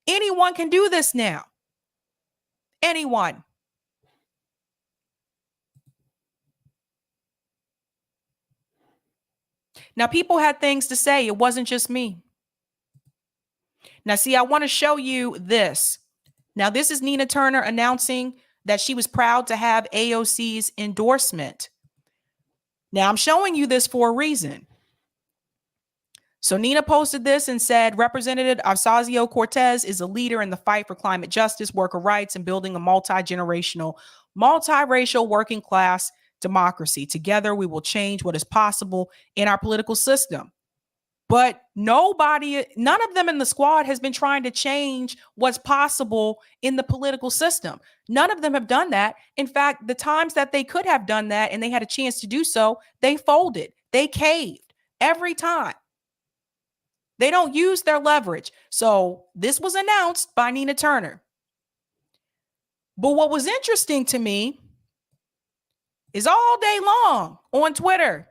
Anyone can do this now. Anyone. Now, people had things to say. It wasn't just me. Now, see, I want to show you this. Now, this is Nina Turner announcing that she was proud to have AOC's endorsement. Now, I'm showing you this for a reason. So Nina posted this and said, Representative Ocasio-Cortez is a leader in the fight for climate justice, worker rights, and building a multi-generational, multiracial working class democracy. Together, we will change what is possible in our political system. But none of them in the squad has been trying to change what's possible in the political system. None of them have done that. In fact, the times that they could have done that and they had a chance to do so, they folded, they caved every time. They don't use their leverage. So this was announced by Nina Turner. But what was interesting to me is all day long on Twitter,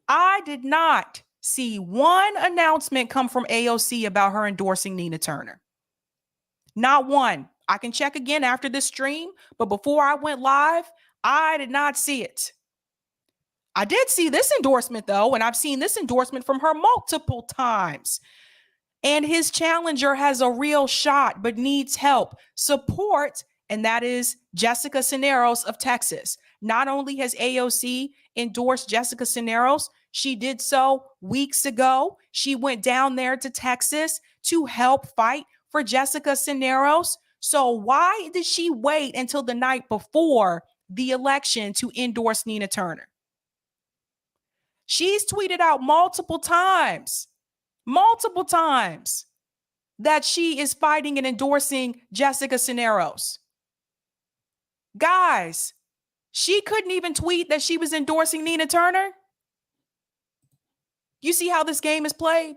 I did not see one announcement come from AOC about her endorsing Nina Turner. Not one. I can check again after this stream, but before I went live, I did not see it. I did see this endorsement, though, and I've seen this endorsement from her multiple times. And his challenger has a real shot, but needs help, support, and that is Jessica Cisneros of Texas. Not only has AOC endorsed Jessica Cisneros, she did so weeks ago. She went down there to Texas to help fight for Jessica Cisneros. So why did she wait until the night before the election to endorse Nina Turner? She's tweeted out multiple times, that she is fighting and endorsing Jessica Cisneros. Guys, she couldn't even tweet that she was endorsing Nina Turner. You see how this game is played?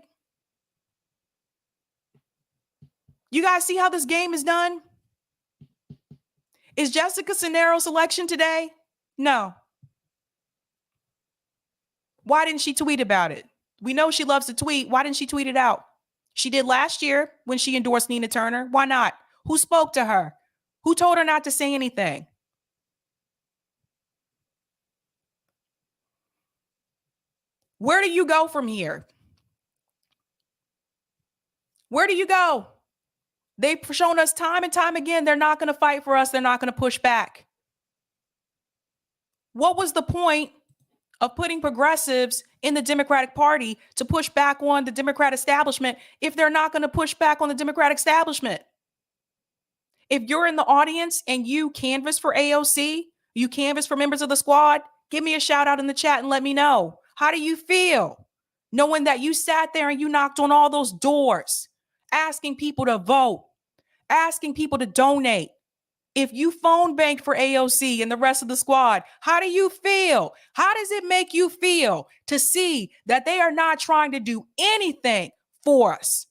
You guys see how this game is done? Is Jessica Cisneros' election today? No. Why didn't she tweet about it? We know she loves to tweet. Why didn't she tweet it out? She did last year when she endorsed Nina Turner. Why not? Who spoke to her? Who told her not to say anything? Where do you go from here? Where do you go? They've shown us time and time again they're not going to fight for us. They're not going to push back. What was the point of putting progressives in the Democratic Party to push back on the Democrat establishment if they're not going to push back on the Democratic establishment? If you're in the audience and you canvass for AOC, you canvass for members of the squad, give me a shout out in the chat and let me know. How do you feel knowing that you sat there and you knocked on all those doors, asking people to vote, asking people to donate? If you phone banked for AOC and the rest of the squad, how do you feel? How does it make you feel to see that they are not trying to do anything for us?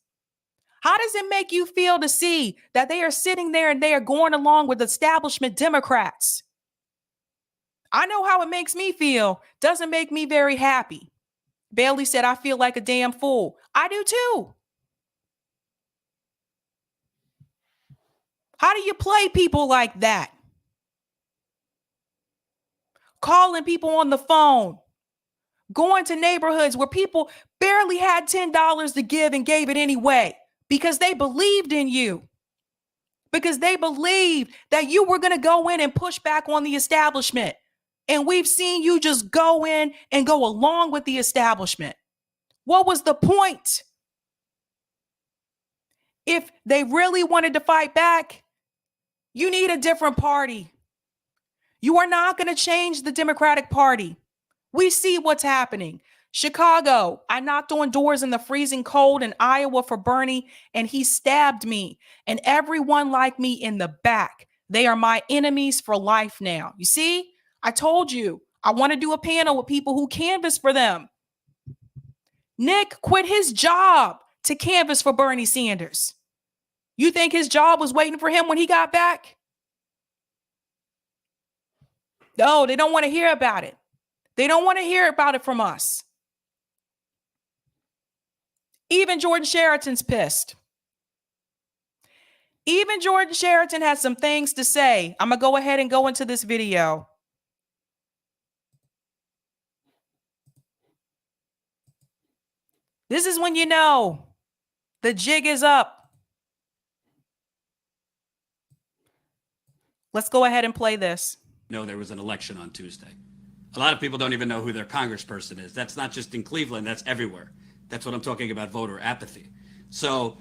How does it make you feel to see that they are sitting there and they are going along with establishment Democrats? I know how it makes me feel. Doesn't make me very happy. Bailey said, I feel like a damn fool. I do too. How do you play people like that? Calling people on the phone, going to neighborhoods where people barely had $10 to give and gave it anyway because they believed in you, because they believed that you were going to go in and push back on the establishment. And we've seen you just go in and go along with the establishment. What was the point? If they really wanted to fight back, you need a different party. You are not going to change the Democratic Party. We see what's happening. Chicago, I knocked on doors in the freezing cold in Iowa for Bernie, and he stabbed me and everyone like me in the back. They are my enemies for life now. You see, I told you, I want to do a panel with people who canvass for them. Nick quit his job to canvass for Bernie Sanders. You think his job was waiting for him when he got back? No, they don't want to hear about it. They don't want to hear about it from us. Even Jordan Sheraton's pissed. Even Jordan Sheraton has some things to say. I'm going to go ahead and go into this video. This is when you know the jig is up. Let's go ahead and play this. No, there was an election on Tuesday. A lot of people don't even know who their congressperson is. That's not just in Cleveland, that's everywhere. That's what I'm talking about, voter apathy. So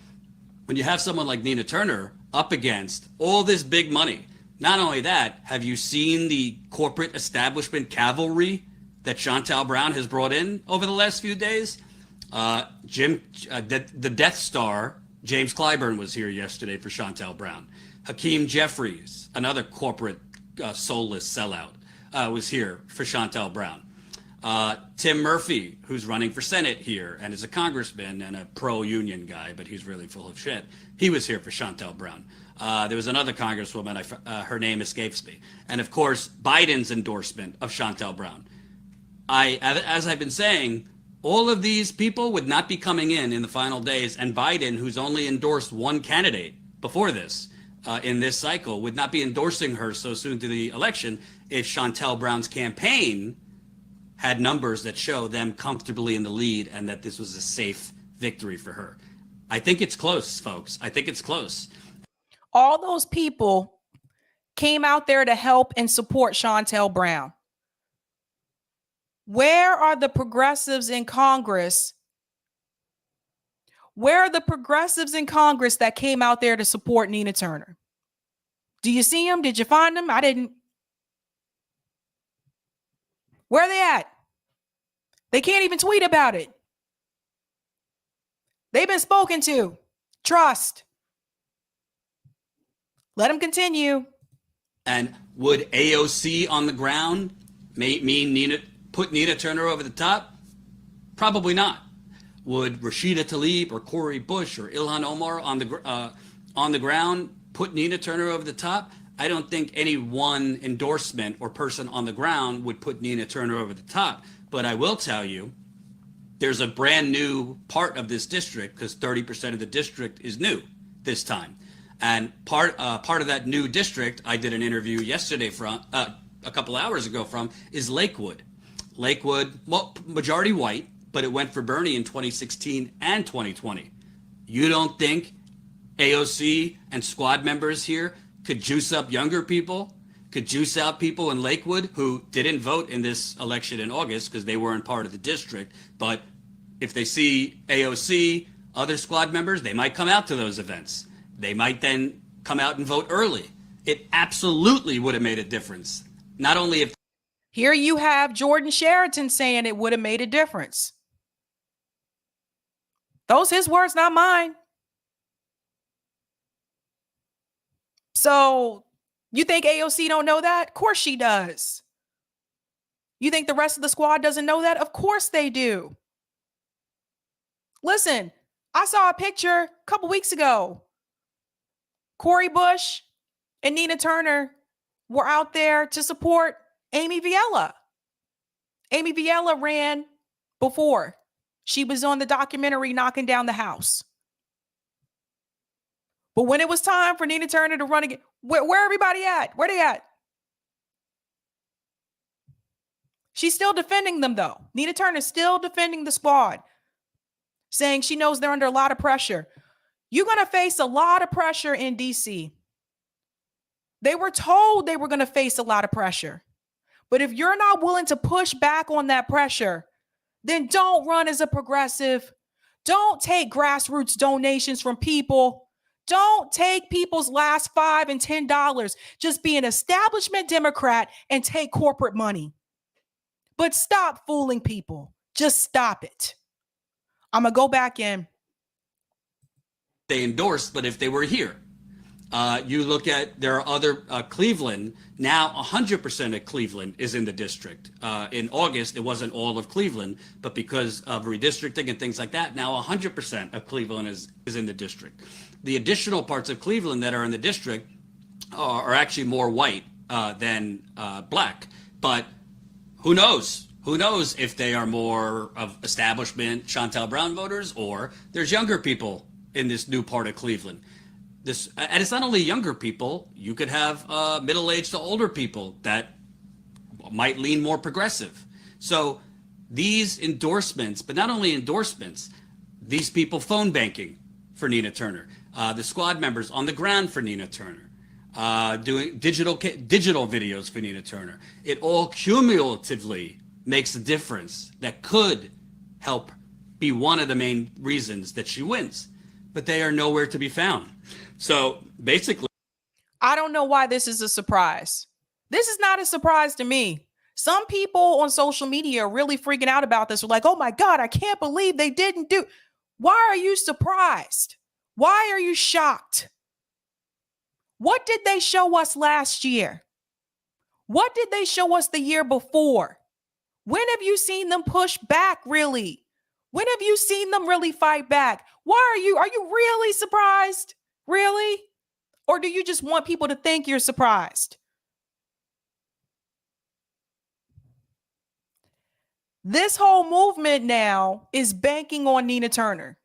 when you have someone like Nina Turner up against all this big money, not only that, have you seen the corporate establishment cavalry that Chantal Brown has brought in over the last few days? The Death Star, James Clyburn, was here yesterday for Chantal Brown. Hakeem Jeffries, another corporate soulless sellout, was here for Chantal Brown. Tim Murphy, who's running for Senate here and is a congressman and a pro-union guy, but he's really full of shit. He was here for Chantal Brown. There was another congresswoman, her name escapes me. And of course, Biden's endorsement of Chantal Brown. As I've been saying, all of these people would not be coming in the final days, and Biden, who's only endorsed one candidate before this, in this cycle, would not be endorsing her so soon to the election if Chantal Brown's campaign had numbers that show them comfortably in the lead and that this was a safe victory for her. I think it's close, folks. I think it's close. All those people came out there to help and support Chantal Brown. Where are the progressives in Congress? Where are the progressives in Congress that came out there to support Nina Turner? Do you see them? Did you find them? I didn't. Where are they at? They can't even tweet about it. They've been spoken to. Trust. Let them continue. And would AOC on the ground mean put Nina Turner over the top? Probably not. Would Rashida Tlaib or Cori Bush or Ilhan Omar on the ground put Nina Turner over the top? I don't think any one endorsement or person on the ground would put Nina Turner over the top. But I will tell you, there's a brand new part of this district, because 30% of the district is new this time. And part of that new district, I did an interview yesterday from, a couple hours ago from, is Lakewood. Lakewood, well, majority white, but it went for Bernie in 2016 and 2020. You don't think AOC and squad members here could juice up younger people, could juice out people in Lakewood who didn't vote in this election in August because they weren't part of the district, but if they see AOC, other squad members, they might come out to those events. They might then come out and vote early. It absolutely would have made a difference. Not only if Here you have Jordan Sheraton saying it would have made a difference. Those his words, not mine. So you think AOC don't know that? Of course she does. You think the rest of the squad doesn't know that? Of course they do. Listen, I saw a picture a couple weeks ago. Cori Bush and Nina Turner were out there to support Amy Viella. Amy Viella ran before. She was on the documentary Knocking Down the House. But when it was time for Nina Turner to run again, where everybody at? Where they at? She's still defending them, though. Nina Turner's still defending the squad, saying she knows they're under a lot of pressure. You're going to face a lot of pressure in D.C. They were told they were going to face a lot of pressure. But if you're not willing to push back on that pressure, then don't run as a progressive. Don't take grassroots donations from people. Don't take people's last $5 and $10. Just be an establishment Democrat and take corporate money. But stop fooling people. Just stop it. I'm going to go back in. they endorsed, but if they were here. You look at, there are other, Cleveland, now 100% of Cleveland is in the district. In August, it wasn't all of Cleveland, but because of redistricting and things like that, now 100% of Cleveland is in the district. The additional parts of Cleveland that are in the district are actually more white than black. But who knows? Who knows if they are more of establishment Shontel Brown voters, or there's younger people in this new part of Cleveland. And it's not only younger people. You could have middle-aged to older people that might lean more progressive. So these endorsements, but not only endorsements, these people phone banking for Nina Turner, the squad members on the ground for Nina Turner, doing digital videos for Nina Turner. It all cumulatively makes a difference that could help be one of the main reasons that she wins. But they are nowhere to be found. So basically, I don't know why this is a surprise. This is not a surprise to me. Some people on social media are really freaking out about this. They're like, oh my God, I can't believe they didn't do. Why are you surprised? Why are you shocked? What did they show us last year? What did they show us the year before? When have you seen them push back, really? When have you seen them really fight back? Are you really surprised? Really? Or do you just want people to think you're surprised? This whole movement now is banking on Nina Turner.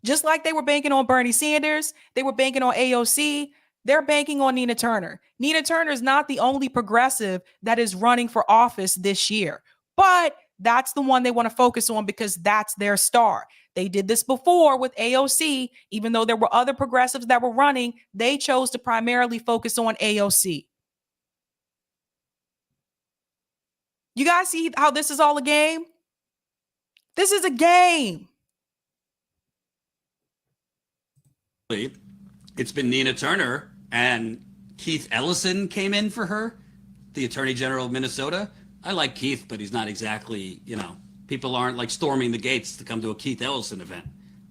Just like they were banking on Bernie Sanders, they were banking on AOC, they're banking on Nina Turner. Nina Turner is not the only progressive that is running for office this year, but that's the one they want to focus on because that's their star. They did this before with AOC. Even though there were other progressives that were running, they chose to primarily focus on AOC. You guys see how this is all a game? This is a game. it's been Nina Turner, and Keith Ellison came in for her, the Attorney General of Minnesota. I like Keith, but he's not exactly, people aren't like storming the gates to come to a Keith Ellison event.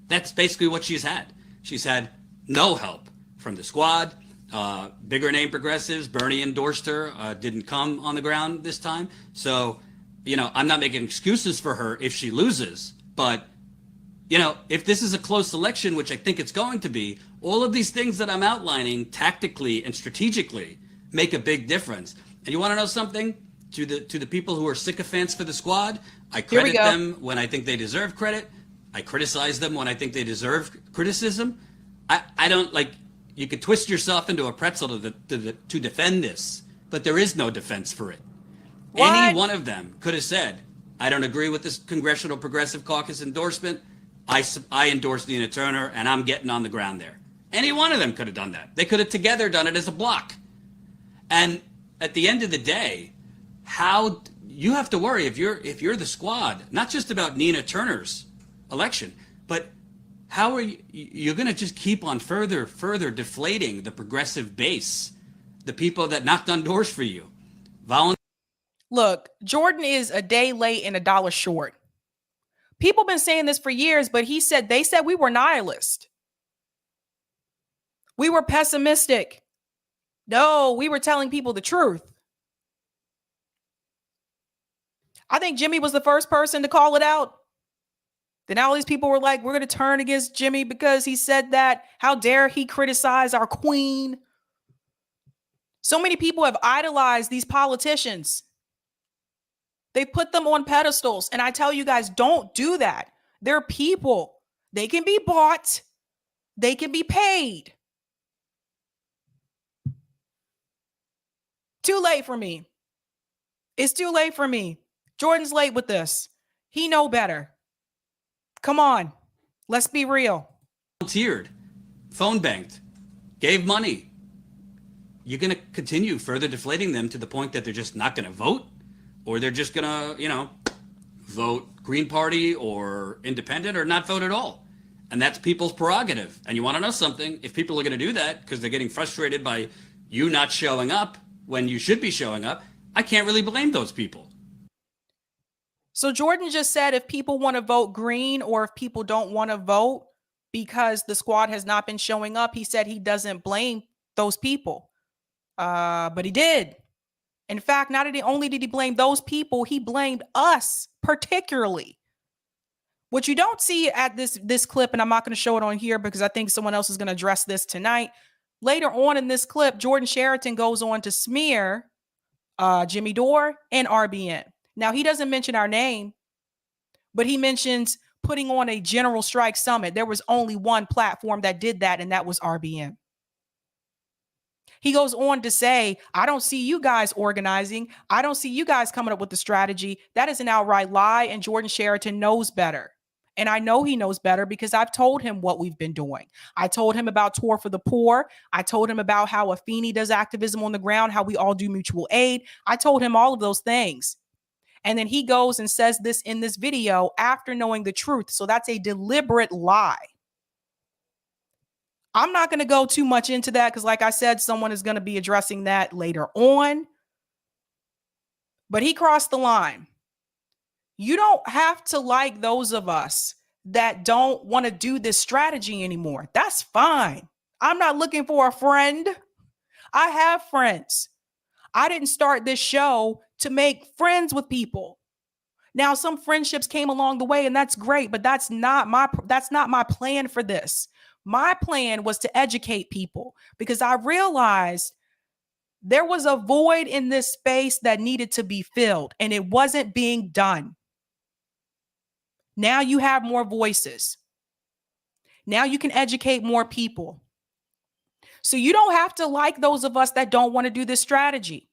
That's basically what she's had. She's had no help from the squad, bigger name progressives. Bernie endorsed her, didn't come on the ground this time. So, I'm not making excuses for her if she loses, but if this is a close election, which I think it's going to be, all of these things that I'm outlining tactically and strategically make a big difference. And you want to know something? To the people who are sycophants for the squad, I credit them when I think they deserve credit. I criticize them when I think they deserve criticism. I don't you could twist yourself into a pretzel to defend this, but there is no defense for it. What? Any one of them could have said, I don't agree with this Congressional Progressive Caucus endorsement. I endorsed Nina Turner, and I'm getting on the ground there. Any one of them could have done that. They could have together done it as a block. And at the end of the day, how you have to worry if you're the squad, not just about Nina Turner's election, but how are you're going to just keep on further deflating the progressive base, the people that knocked on doors for you. Look, Jordan is a day late and $1 short. People been saying this for years, but they said we were nihilist. We were pessimistic. No, we were telling people the truth. I think Jimmy was the first person to call it out. Then all these people were like, we're going to turn against Jimmy because he said that. How dare he criticize our queen? So many people have idolized these politicians. They put them on pedestals. And I tell you guys, don't do that. They're people. They can be bought. They can be paid. Too late for me. It's too late for me. Jordan's late with this. He know better. Come on. Let's be real. Volunteered, phone banked, gave money. You're going to continue further deflating them to the point that they're just not going to vote, or they're just going to, vote Green Party or independent or not vote at all. And that's people's prerogative. And you want to know something? If people are going to do that because they're getting frustrated by you not showing up when you should be showing up, I can't really blame those people. So Jordan just said if people want to vote green or if people don't want to vote because the squad has not been showing up, he said he doesn't blame those people. But he did. In fact, not only did he blame those people, he blamed us particularly. What you don't see at this clip, and I'm not going to show it on here because I think someone else is going to address this tonight. Later on in this clip, Jordan Sheraton goes on to smear Jimmy Dore and RBN. Now, he doesn't mention our name, but he mentions putting on a general strike summit. There was only one platform that did that, and that was RBN. He goes on to say, I don't see you guys organizing. I don't see you guys coming up with the strategy. That is an outright lie, and Jordan Sheraton knows better. And I know he knows better because I've told him what we've been doing. I told him about Tour for the Poor. I told him about how Afeni does activism on the ground, how we all do mutual aid. I told him all of those things. And then he goes and says this in this video after knowing the truth. So that's a deliberate lie. I'm not going to go too much into that because, like I said, someone is going to be addressing that later on. But he crossed the line. You don't have to like those of us that don't want to do this strategy anymore. That's fine. I'm not looking for a friend. I have friends. I didn't start this show to make friends with people. Now, some friendships came along the way, and that's great, but that's not my plan for this. My plan was to educate people because I realized there was a void in this space that needed to be filled, and it wasn't being done. Now you have more voices. Now you can educate more people. So you don't have to like those of us that don't want to do this strategy.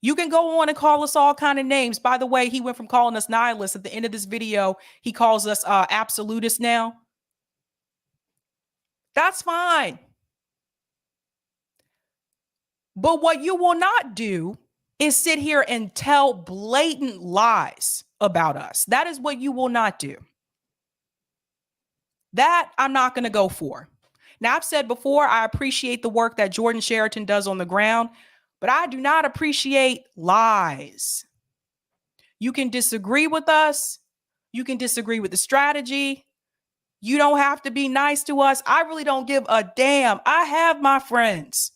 You can go on and call us all kind of names. By the way, he went from calling us nihilists at the end of this video. He calls us absolutists now. That's fine. But what you will not do is sit here and tell blatant lies about us. That is what you will not do. That I'm not going to go for. Now, I've said before, I appreciate the work that Jordan Sheraton does on the ground, but I do not appreciate lies. You can disagree with us. You can disagree with the strategy. You don't have to be nice to us. I really don't give a damn. I have my friends.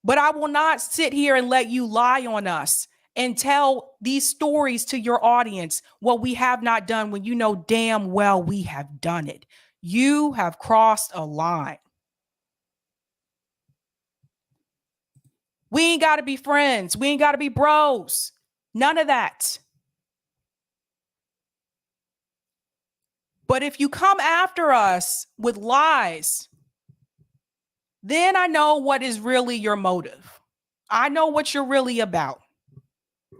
But I will not sit here and let you lie on us and tell these stories to your audience what we have not done when you know damn well we have done it. You have crossed a line. We ain't got to be friends. We ain't got to be bros. None of that. But if you come after us with lies, then I know what is really your motive. I know what you're really about.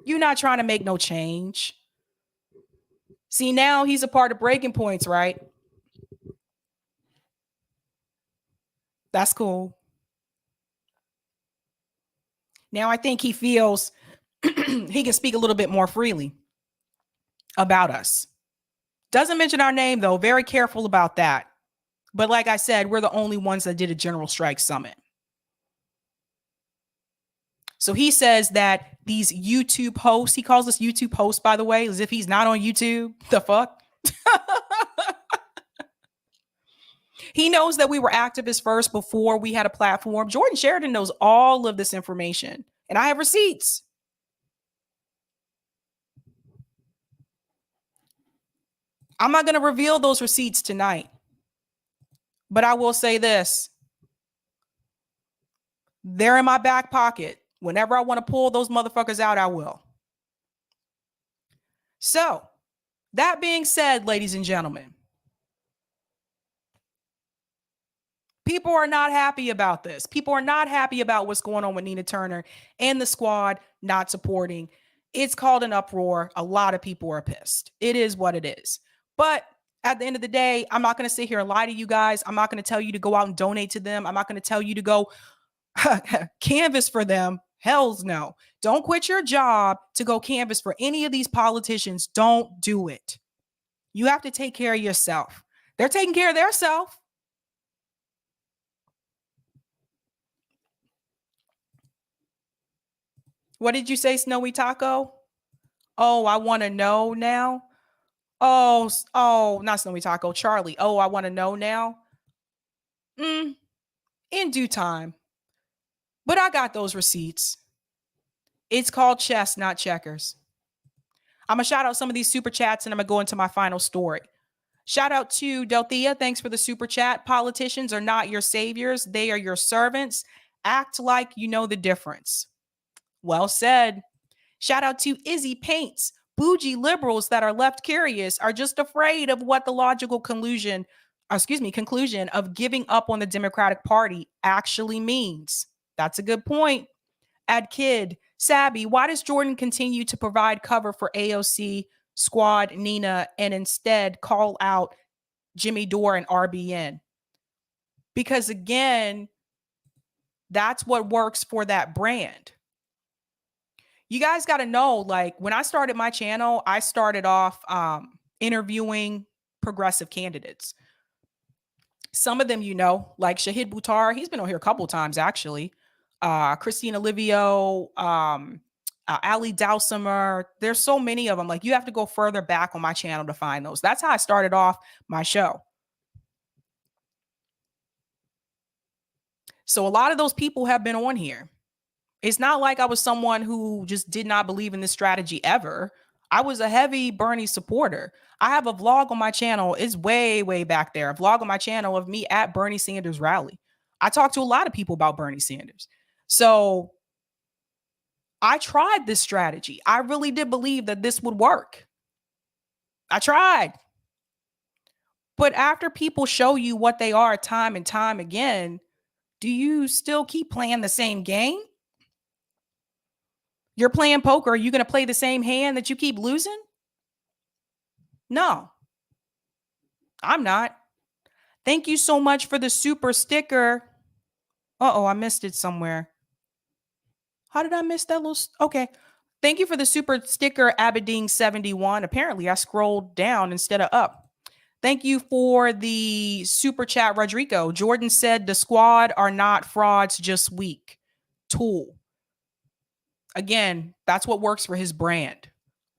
You're not trying to make no change. See, now he's a part of Breaking Points, right? That's cool. Now I think he feels he can speak a little bit more freely about us. Doesn't mention our name, though. Very careful about that. But like I said, we're the only ones that did a general strike summit. So he says that these YouTube hosts, he calls us YouTube hosts, by the way, as if he's not on YouTube. The fuck? He knows that we were activists first before we had a platform. Jordan Sheridan knows all of this information, and I have receipts. I'm not going to reveal those receipts tonight, but I will say this. They're in my back pocket. Whenever I want to pull those motherfuckers out, I will. So, that being said, ladies and gentlemen, people are not happy about this. People are not happy about what's going on with Nina Turner and the squad not supporting. It's called an uproar. A lot of people are pissed. It is what it is. But at the end of the day, I'm not going to sit here and lie to you guys. I'm not going to tell you to go out and donate to them. I'm not going to tell you to go canvas for them. Hells no. Don't quit your job to go canvas for any of these politicians. Don't do it. You have to take care of yourself. They're taking care of their self. What did you say, Snowy Taco? Oh, I want to know now. Oh, not Snowy Taco, Charlie. Oh, I want to know now. In due time. But I got those receipts. It's called chess, not checkers. I'm going to shout out some of these super chats and I'm going to go into my final story. Shout out to Delthea. Thanks for the super chat. Politicians are not your saviors. They are your servants. Act like you know the difference. Well said. Shout out to Izzy Paints. Bougie liberals that are left curious are just afraid of what the logical conclusion of giving up on the Democratic Party actually means. That's a good point. Ad Kid, Sabby, why does Jordan continue to provide cover for AOC, Squad, Nina, and instead call out Jimmy Dore and RBN? Because again, that's what works for that brand. You guys got to know, like, when I started my channel, I started off interviewing progressive candidates. Some of them, you know, like Shahid Buttar, he's been on here a couple of times, actually. Christina Livio, Ali Dowsimer. There's so many of them. Like, you have to go further back on my channel to find those. That's how I started off my show. So a lot of those people have been on here. It's not like I was someone who just did not believe in this strategy ever. I was a heavy Bernie supporter. I have a vlog on my channel. It's way, way back there. A vlog on my channel of me at Bernie Sanders rally. I talked to a lot of people about Bernie Sanders. So I tried this strategy. I really did believe that this would work. I tried. But after people show you what they are time and time again, do you still keep playing the same game? You're playing poker. Are you going to play the same hand that you keep losing? No, I'm not. Thank you so much for the super sticker. Uh-oh, I missed it somewhere. How did I miss that little? Okay. Thank you for the super sticker, Aberdeen71. Apparently, I scrolled down instead of up. Thank you for the super chat, Rodrigo. Jordan said the squad are not frauds, just weak. Tool. Again, that's what works for his brand.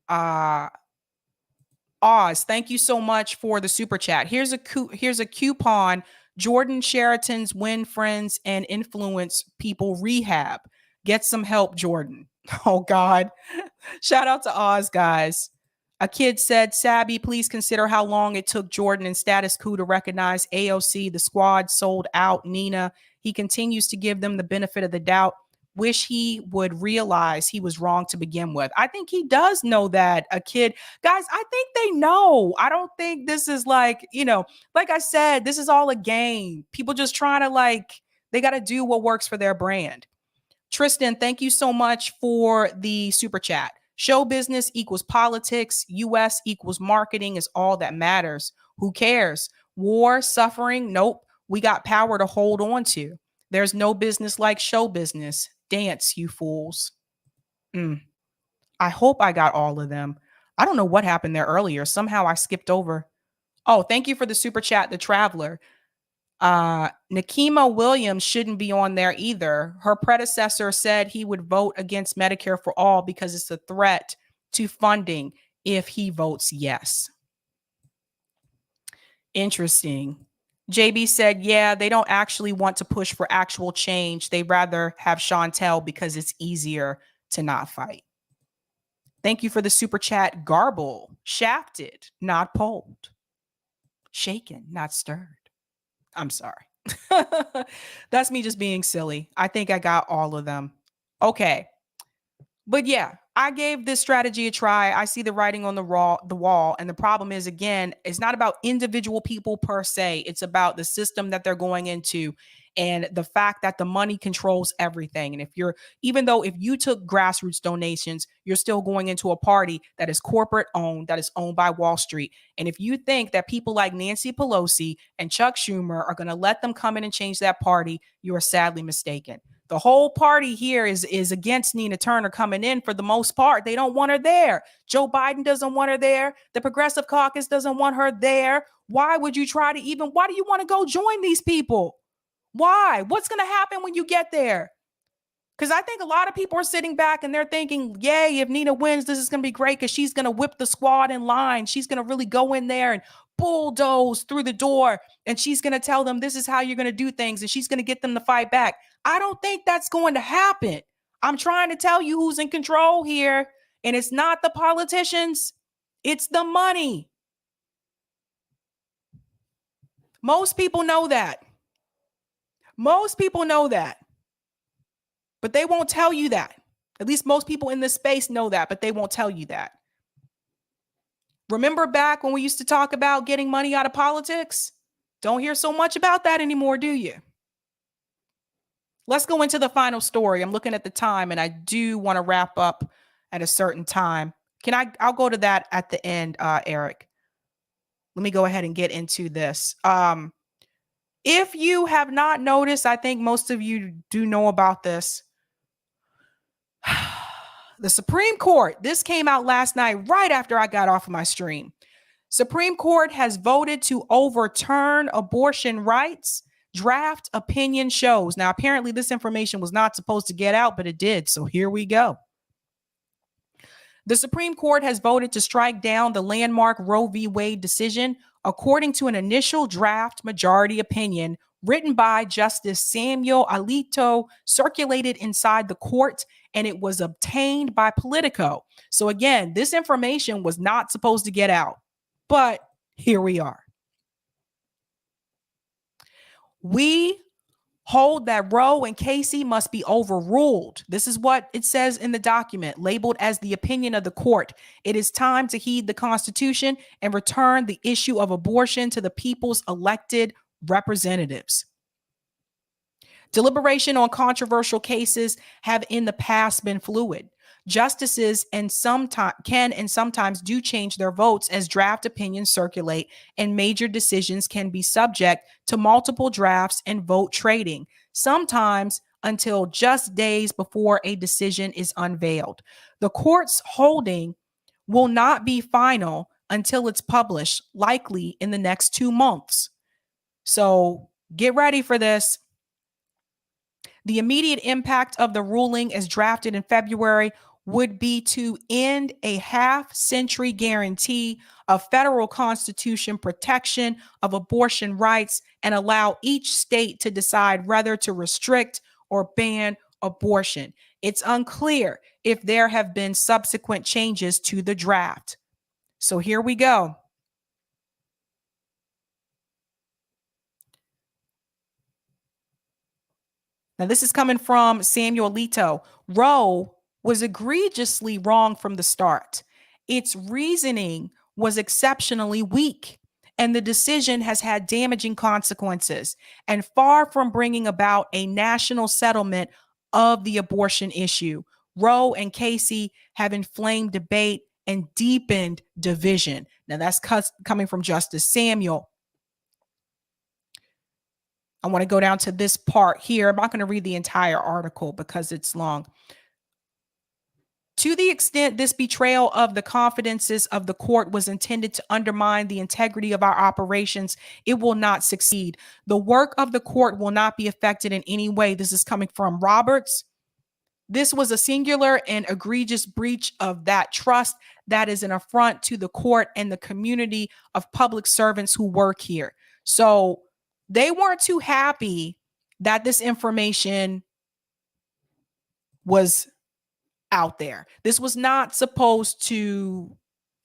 Oz, thank you so much for the super chat. Here's a coupon. Jordan Sheraton's Win Friends and Influence People Rehab. Get some help, Jordan. Oh, God. Shout out to Oz, guys. A kid said, Sabby, please consider how long it took Jordan and Status Quo to recognize AOC. The squad sold out Nina. He continues to give them the benefit of the doubt. Wish he would realize he was wrong to begin with. I think he does know that. A kid, guys, I think they know. I don't think this is like, you know, like I said, this is all a game. People just trying to, like, they got to do what works for their brand. Tristan, thank you so much for the super chat. Show business equals politics. US equals marketing is all that matters. Who cares? War, suffering? Nope. We got power to hold on to. There's no business like show business. Dance, you fools. I hope I got all of them. I don't know what happened there earlier. Somehow I skipped over. Oh, thank you for the super chat, The Traveler. Nikema Williams shouldn't be on there either. Her predecessor said he would vote against Medicare for all because it's a threat to funding if he votes yes. Interesting. JB said, yeah, they don't actually want to push for actual change. They rather have Chantel because it's easier to not fight. Thank you for the super chat. Garble. Shafted, not polled. Shaken, not stirred. I'm sorry. That's me just being silly. I think I got all of them. Okay. But yeah, I gave this strategy a try. I see the writing on the wall. And the problem is, again, it's not about individual people per se. It's about the system that they're going into and the fact that the money controls everything. And if you took grassroots donations, you're still going into a party that is corporate owned, that is owned by Wall Street. And if you think that people like Nancy Pelosi and Chuck Schumer are going to let them come in and change that party, you are sadly mistaken. The whole party here is against Nina Turner coming in for the most part. They don't want her there. Joe Biden doesn't want her there. The Progressive Caucus doesn't want her there. Why would you why do you want to go join these people? Why? What's going to happen when you get there? Because I think a lot of people are sitting back and they're thinking, yay, if Nina wins, this is going to be great because she's going to whip the squad in line. She's going to really go in there and bulldoze through the door. And she's going to tell them this is how you're going to do things. And she's going to get them to fight back. I don't think that's going to happen. I'm trying to tell you who's in control here. And it's not the politicians. It's the money. Most people know that. Most people know that. But they won't tell you that. At least most people in this space know that, but they won't tell you that. Remember back when we used to talk about getting money out of politics? Don't hear so much about that anymore, do you? Let's go into the final story. I'm looking at the time and I do want to wrap up at a certain time. I'll go to that at the end, Eric. Let me go ahead and get into this. If you have not noticed, I think most of you do know about this. The Supreme Court, this came out last night right after I got off of my stream. Supreme Court has voted to overturn abortion rights. Draft opinion shows. Now, apparently this information was not supposed to get out, but it did. So here we go. The Supreme Court has voted to strike down the landmark Roe v. Wade decision, according to an initial draft majority opinion written by Justice Samuel Alito, circulated inside the court, and it was obtained by Politico. So again, this information was not supposed to get out, but here we are. We hold that Roe and Casey must be overruled. This is what it says in the document, labeled as the opinion of the court. It is time to heed the Constitution and return the issue of abortion to the people's elected representatives. Deliberation on controversial cases have in the past been fluid. Justices can and sometimes do change their votes as draft opinions circulate, and major decisions can be subject to multiple drafts and vote trading, sometimes until just days before a decision is unveiled. The court's holding will not be final until it's published, likely in the next 2 months. So get ready for this. The immediate impact of the ruling, as drafted in February, would be to end a half-century guarantee of federal constitution protection of abortion rights and allow each state to decide whether to restrict or ban abortion. It's unclear if there have been subsequent changes to the draft. So here we go. Now, this is coming from Samuel Alito. Roe was egregiously wrong from the start. Its reasoning was exceptionally weak, and the decision has had damaging consequences. And far from bringing about a national settlement of the abortion issue, Roe and Casey have inflamed debate and deepened division. Now that's coming from Justice Samuel. I want to go down to this part here. I'm not going to read the entire article because it's long. To the extent this betrayal of the confidences of the court was intended to undermine the integrity of our operations, it will not succeed. The work of the court will not be affected in any way. This is coming from Roberts. This was a singular and egregious breach of that trust that is an affront to the court and the community of public servants who work here. So they weren't too happy that this information was out there. This was not supposed to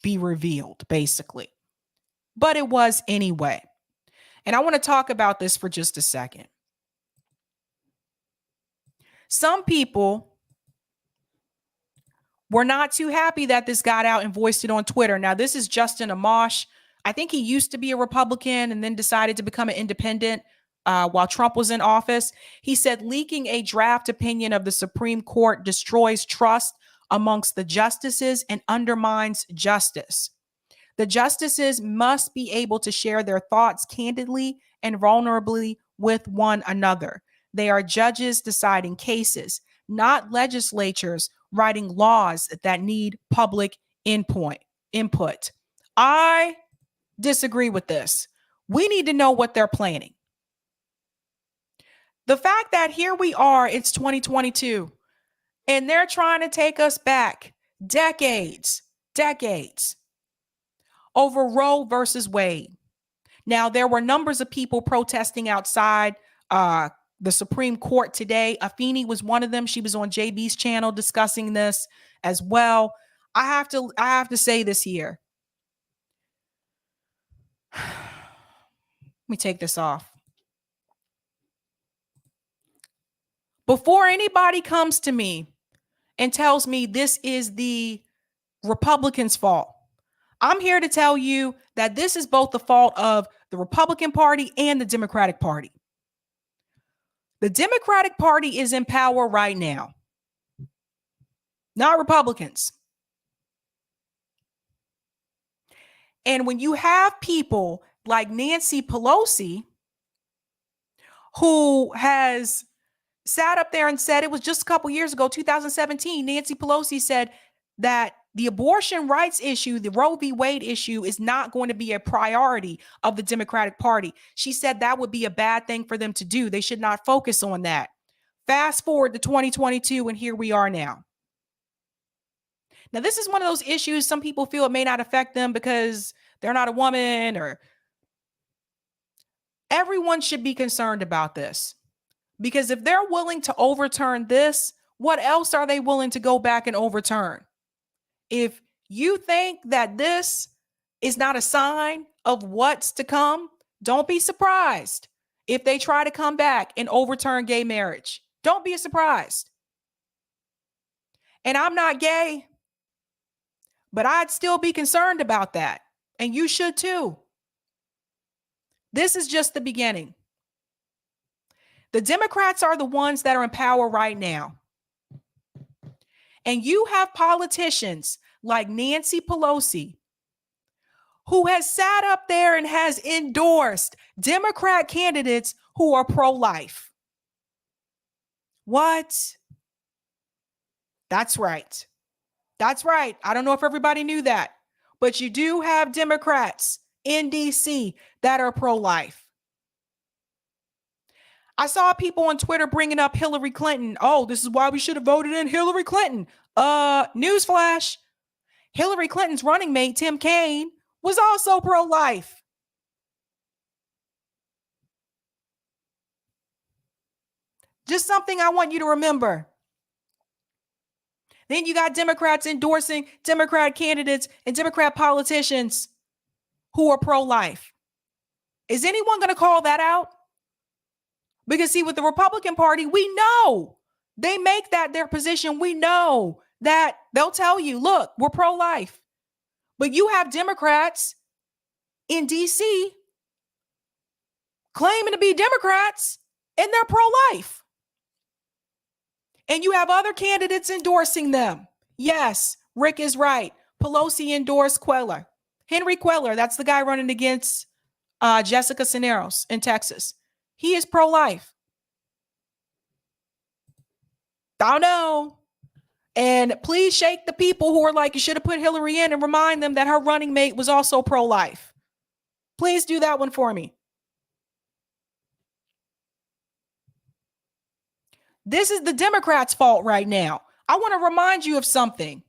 be revealed, basically, but it was anyway. And I want to talk about this for just a second. Some people were not too happy that this got out and voiced it on Twitter. Now, this is Justin Amash. I think he used to be a Republican and then decided to become an independent while Trump was in office. He said leaking a draft opinion of the Supreme Court destroys trust amongst the justices and undermines justice. The justices must be able to share their thoughts candidly and vulnerably with one another. They are judges deciding cases, not legislatures writing laws that need public input. I disagree with this. We need to know what they're planning. The fact that here we are, it's 2022, and they're trying to take us back decades over Roe versus Wade. Now, there were numbers of people protesting outside the Supreme Court today. Afeni was one of them. She was on JB's channel discussing this as well. I have to say this here. Let me take this off. Before anybody comes to me and tells me this is the Republicans' fault, I'm here to tell you that this is both the fault of the Republican Party and the Democratic Party. The Democratic Party is in power right now, not Republicans. And when you have people like Nancy Pelosi, who has sat up there and said, it was just a couple years ago, 2017, Nancy Pelosi said that the abortion rights issue, the Roe v. Wade issue, is not going to be a priority of the Democratic Party. She said that would be a bad thing for them to do. They should not focus on that. Fast forward to 2022, and here we are now. Now, this is one of those issues some people feel it may not affect them because they're not a woman, or everyone should be concerned about this. Because if they're willing to overturn this, what else are they willing to go back and overturn? If you think that this is not a sign of what's to come, don't be surprised if they try to come back and overturn gay marriage. Don't be surprised. And I'm not gay, but I'd still be concerned about that. And you should too. This is just the beginning. The Democrats are the ones that are in power right now. And you have politicians like Nancy Pelosi, who has sat up there and has endorsed Democrat candidates who are pro-life. What? That's right. That's right. I don't know if everybody knew that, but you do have Democrats in DC that are pro-life. I saw people on Twitter bringing up Hillary Clinton. Oh, this is why we should have voted in Hillary Clinton. Newsflash. Hillary Clinton's running mate, Tim Kaine, was also pro-life. Just something I want you to remember. Then you got Democrats endorsing Democrat candidates and Democrat politicians who are pro-life. Is anyone going to call that out? Because see, with the Republican Party, we know they make that their position. We know that they'll tell you, look, we're pro-life. But you have Democrats in DC claiming to be Democrats and they're pro-life. And you have other candidates endorsing them. Yes, Rick is right. Pelosi endorsed Queller. Henry Queller, that's the guy running against Jessica Cisneros in Texas. He is pro-life. I don't know. And please shake the people who are like, you should have put Hillary in, and remind them that her running mate was also pro-life. Please do that one for me. This is the Democrats' fault right now. I want to remind you of something.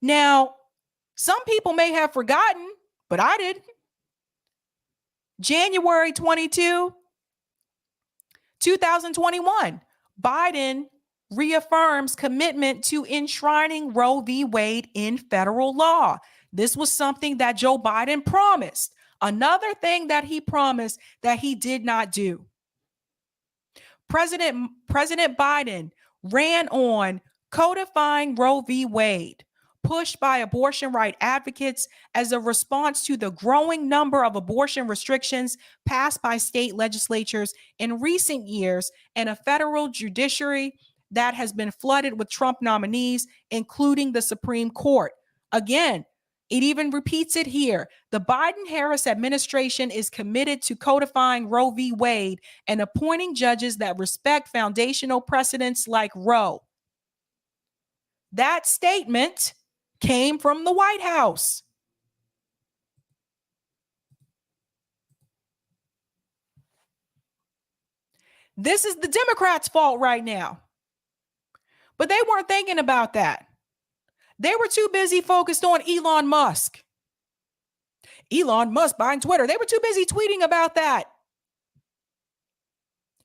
Now, some people may have forgotten, but I didn't. January 22, 2021, Biden reaffirms commitment to enshrining Roe v. Wade in federal law. This was something that Joe Biden promised. Another thing that he promised that he did not do. President Biden ran on codifying Roe v. Wade, pushed by abortion right advocates as a response to the growing number of abortion restrictions passed by state legislatures in recent years and a federal judiciary that has been flooded with Trump nominees, including the Supreme Court. Again, it even repeats it here. The Biden-Harris administration is committed to codifying Roe v. Wade and appointing judges that respect foundational precedents like Roe. That statement came from the White House. This is the Democrats' fault right now. But they weren't thinking about that. They were too busy focused on Elon Musk. Elon Musk buying Twitter. They were too busy tweeting about that.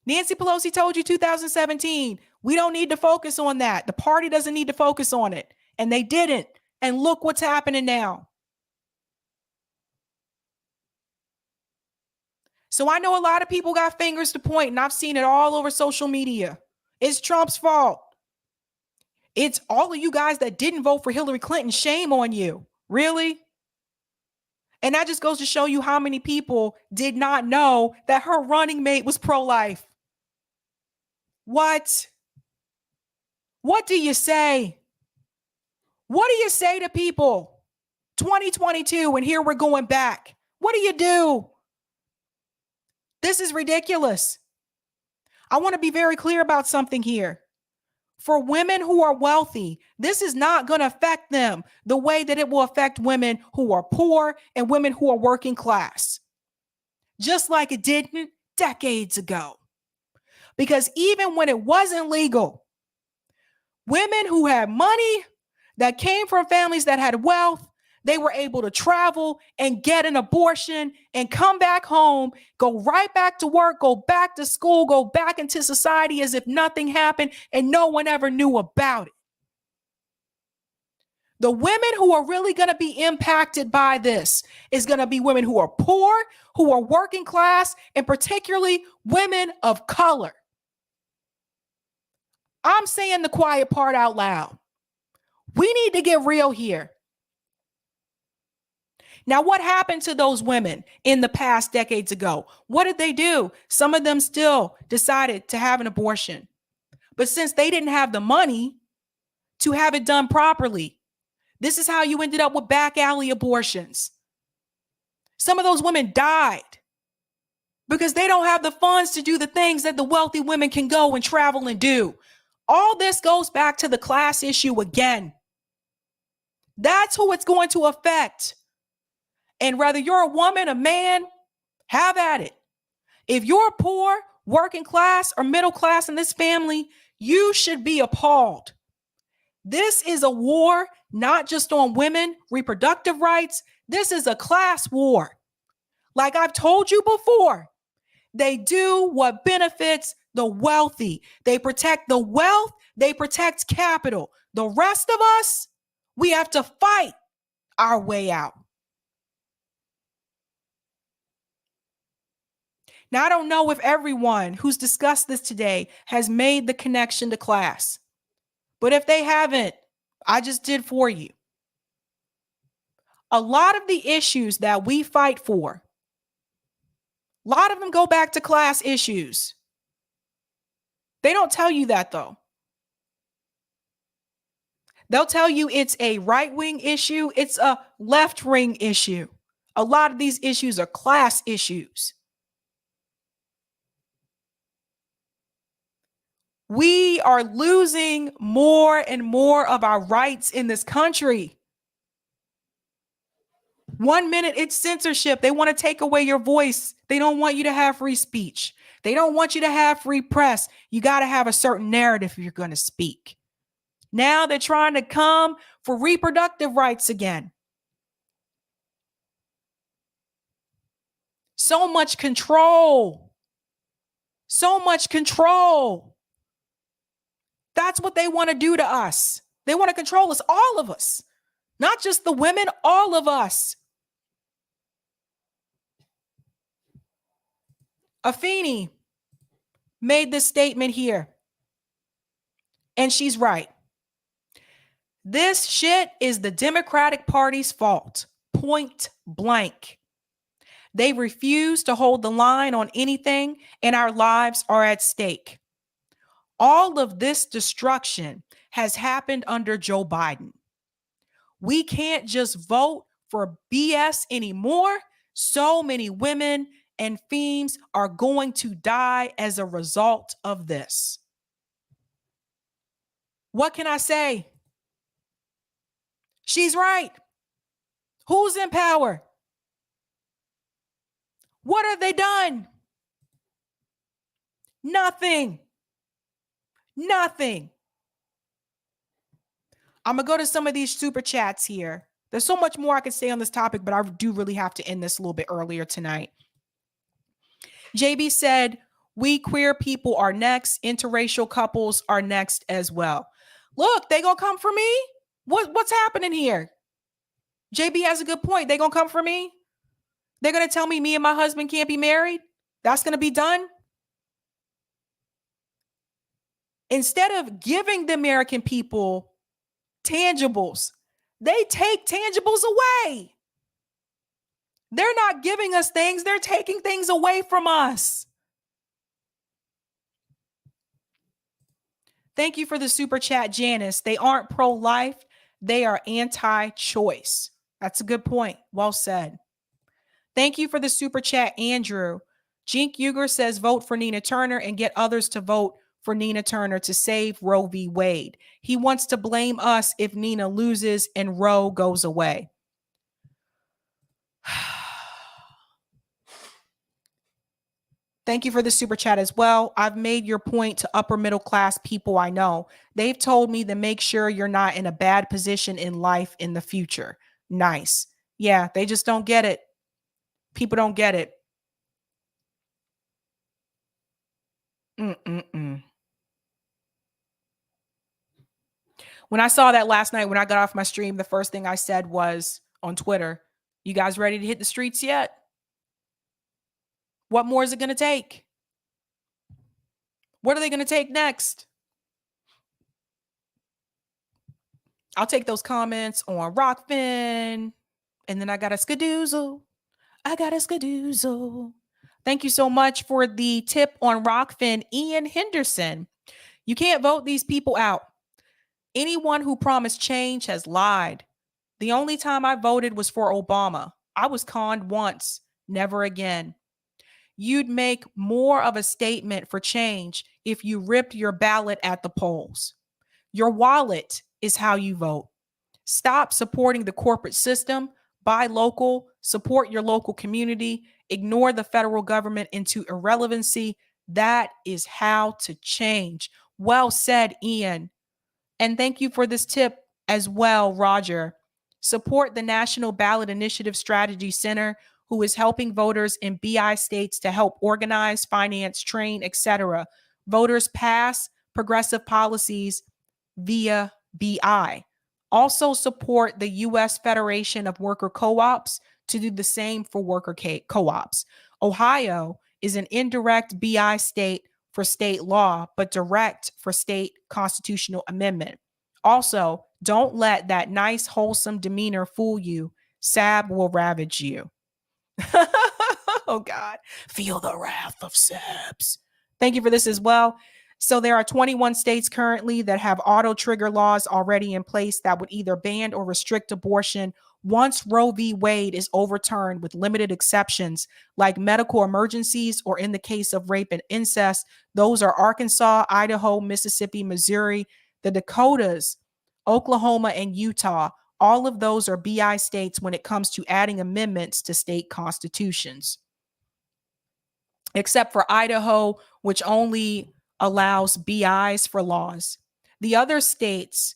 Nancy Pelosi told you 2017, we don't need to focus on that. The party doesn't need to focus on it. And they didn't. And look what's happening now. So I know a lot of people got fingers to point, and I've seen it all over social media. It's Trump's fault. It's all of you guys that didn't vote for Hillary Clinton. Shame on you. Really? And that just goes to show you how many people did not know that her running mate was pro-life. What? What do you say? What do you say to people? 2022, and here we're going back. What do you do? This is ridiculous. I want to be very clear about something here. For women who are wealthy, this is not going to affect them the way that it will affect women who are poor and women who are working class. Just like it didn't decades ago. Because even when it wasn't legal, women who had money that came from families that had wealth, they were able to travel and get an abortion and come back home, go right back to work, go back to school, go back into society as if nothing happened and no one ever knew about it. The women who are really going to be impacted by this is going to be women who are poor, who are working class, and particularly women of color. I'm saying the quiet part out loud. We need to get real here. Now, what happened to those women in the past decades ago? What did they do? Some of them still decided to have an abortion. But since they didn't have the money to have it done properly, this is how you ended up with back alley abortions. Some of those women died because they don't have the funds to do the things that the wealthy women can go and travel and do. All this goes back to the class issue again. That's who it's going to affect. And whether you're a woman, a man, have at it. If you're poor, working class, or middle class in this family, you should be appalled. This is a war not just on women, reproductive rights. This is a class war. Like I've told you before, they do what benefits the wealthy. They protect the wealth. They protect capital. The rest of us, we have to fight our way out. Now, I don't know if everyone who's discussed this today has made the connection to class. But if they haven't, I just did for you. A lot of the issues that we fight for, a lot of them go back to class issues. They don't tell you that, though. They'll tell you it's a right-wing issue. It's a left-wing issue. A lot of these issues are class issues. We are losing more and more of our rights in this country. 1 minute it's censorship. They want to take away your voice. They don't want you to have free speech. They don't want you to have free press. You got to have a certain narrative if you're going to speak. Now they're trying to come for reproductive rights again. So much control. So much control. That's what they want to do to us. They want to control us, all of us. Not just the women, all of us. Afeni made this statement here. And she's right. This shit is the Democratic Party's fault. Point blank. They refuse to hold the line on anything, and our lives are at stake. All of this destruction has happened under Joe Biden. We can't just vote for BS anymore. So many women and femmes are going to die as a result of this. What can I say? She's right. Who's in power? What have they done? Nothing. Nothing. I'm going to go to some of these super chats here. There's so much more I could say on this topic, but I do really have to end this a little bit earlier tonight. JB said, we queer people are next. Interracial couples are next as well. Look, they gonna come for me? What's happening here? JB has a good point. They gonna come for me? They're gonna tell me and my husband can't be married? That's gonna be done? Instead of giving the American people tangibles, they take tangibles away. They're not giving us things. They're taking things away from us. Thank you for the super chat, Janice. They aren't pro-life. They are anti-choice. That's a good point. Well said. Thank you for the super chat, Andrew. Jink Uger says vote for Nina Turner and get others to vote for Nina Turner to save Roe v. Wade. He wants to blame us if Nina loses and Roe goes away. Thank you for the super chat as well. I've made your point to upper middle class people I know. They've told me to make sure you're not in a bad position in life in the future. Nice. Yeah, they just don't get it. People don't get it. When I saw that last night, when I got off my stream, the first thing I said was on Twitter, you guys ready to hit the streets yet? What more is it going to take? What are they going to take next? I'll take those comments on Rockfin. And then I got a skadoozle. Thank you so much for the tip on Rockfin, Ian Henderson. You can't vote these people out. Anyone who promised change has lied. The only time I voted was for Obama. I was conned once, never again. You'd make more of a statement for change if you ripped your ballot at the polls. Your wallet is how you vote. Stop supporting the corporate system. Buy local. Support your local community. Ignore the federal government into irrelevancy. That is how to change. Well said, Ian. And thank you for this tip as well, Roger. Support the National Ballot Initiative Strategy Center, who is helping voters in BI states to help organize, finance, train, etc. Voters pass progressive policies via BI. Also support the U.S. Federation of Worker Co-ops to do the same for worker co-ops. Ohio is an indirect BI state for state law, but direct for state constitutional amendment. Also, don't let that nice, wholesome demeanor fool you. Sab will ravage you. Oh, God. Feel the wrath of Sabs. Thank you for this as well. So there are 21 states currently that have auto trigger laws already in place that would either ban or restrict abortion once Roe v. Wade is overturned, with limited exceptions like medical emergencies or in the case of rape and incest. Those are Arkansas, Idaho, Mississippi, Missouri, the Dakotas, Oklahoma, and Utah. All of those are BI states when it comes to adding amendments to state constitutions, except for Idaho, which only allows BIs for laws. The other states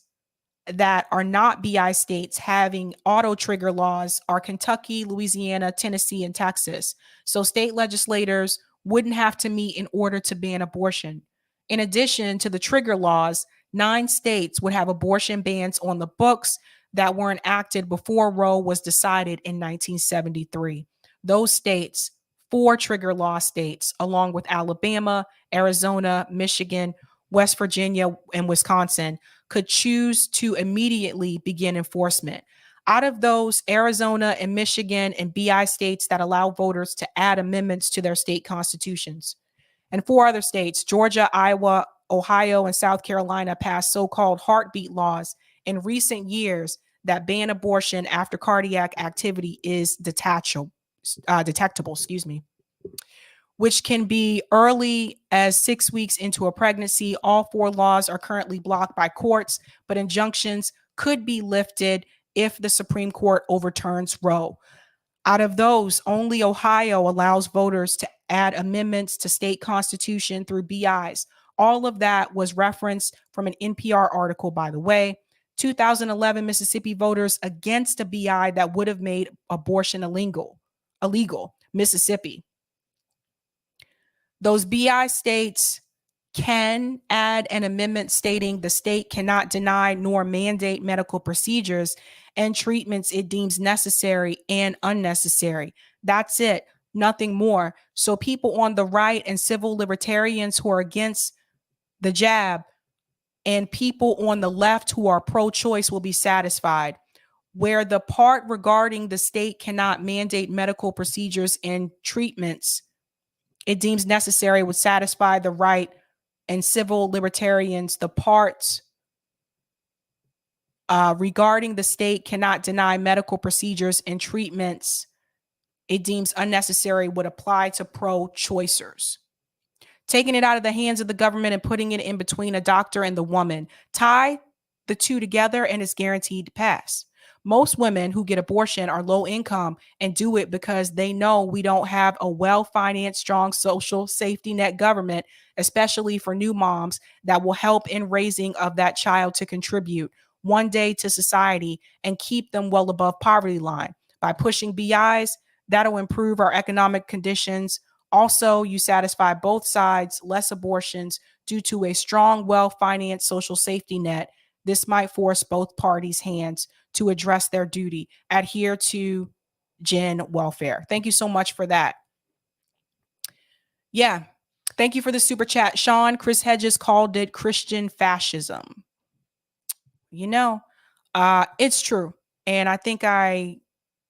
that are not BI states having auto trigger laws are Kentucky, Louisiana, Tennessee, and Texas. So state legislators wouldn't have to meet in order to ban abortion. In addition to the trigger laws, 9 states would have abortion bans on the books that were enacted before Roe was decided in 1973. Those states, 4 trigger law states, along with Alabama, Arizona, Michigan, West Virginia, and Wisconsin, could choose to immediately begin enforcement. Out of those, Arizona and Michigan and BI states that allow voters to add amendments to their state constitutions. And 4 other states, Georgia, Iowa, Ohio, and South Carolina, passed so-called heartbeat laws in recent years that ban abortion after cardiac activity is detectable, which can be early as 6 weeks into a pregnancy. All 4 laws are currently blocked by courts, but injunctions could be lifted if the Supreme Court overturns Roe. Out of those, only Ohio allows voters to add amendments to state constitution through BIs. All of that was referenced from an NPR article, by the way. 2011 Mississippi voters against a BI that would have made abortion illegal. Mississippi. Those BI states can add an amendment stating the state cannot deny nor mandate medical procedures and treatments it deems necessary and unnecessary. That's it, nothing more. So people on the right and civil libertarians who are against the jab and people on the left who are pro-choice will be satisfied. Where the part regarding the state cannot mandate medical procedures and treatments it deems necessary would satisfy the right and civil libertarians. The parts regarding the state cannot deny medical procedures and treatments it deems unnecessary would apply to pro-choicers. Taking it out of the hands of the government and putting it in between a doctor and the woman. Tie the two together and it's guaranteed to pass. Most women who get abortion are low income and do it because they know we don't have a well-financed, strong social safety net government, especially for new moms, that will help in raising of that child to contribute one day to society and keep them well above poverty line. By pushing BIs, that'll improve our economic conditions. Also, you satisfy both sides, less abortions due to a strong, well-financed social safety net. This might force both parties' hands to address their duty, adhere to gen welfare. Thank you so much for that. Yeah. Thank you for the super chat. Sean, Chris Hedges called it Christian fascism. You know, it's true. And I think I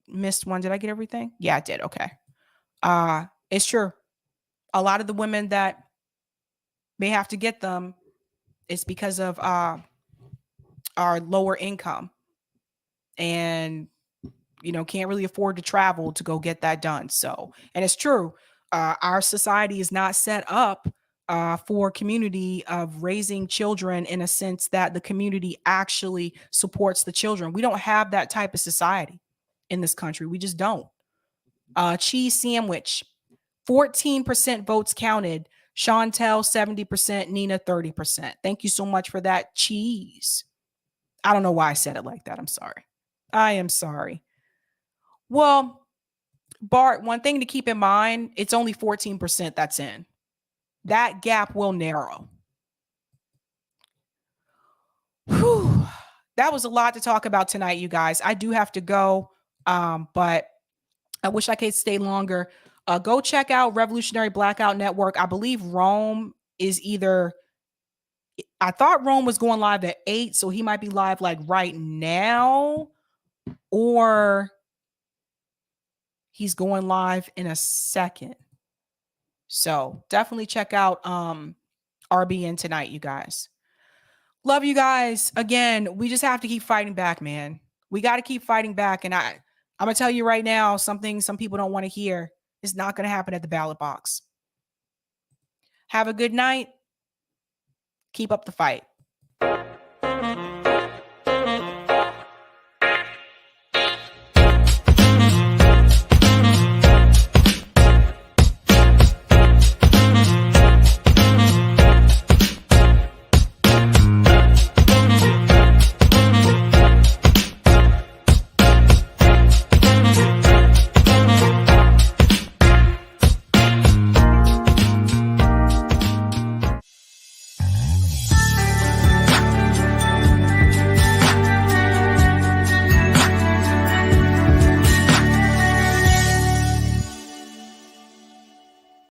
missed one. Did I get everything? Yeah, I did. Okay. It's true. A lot of the women that may have to get them, it's because of our lower income and, you know, can't really afford to travel to go get that done. So, and it's true. Our society is not set up for community of raising children in a sense that the community actually supports the children. We don't have that type of society in this country. We just don't. Cheese sandwich, 14% votes counted. Chantel, 70%, Nina, 30%. Thank you so much for that. Cheese. I don't know why I said it like that. I'm sorry. I am sorry. Well, Bart, one thing to keep in mind, it's only 14% that's in. That gap will narrow. Whew. That was a lot to talk about tonight, you guys. I do have to go, but I wish I could stay longer. Go check out Revolutionary Blackout Network. I believe Rome is either, I thought Rome was going live at 8, so he might be live like right now, or he's going live in a second. So definitely check out RBN tonight, you guys. Love you guys. Again, we just have to keep fighting back, man. We got to keep fighting back. And I'm going to tell you right now, something some people don't want to hear is not going to happen at the ballot box. Have a good night. Keep up the fight.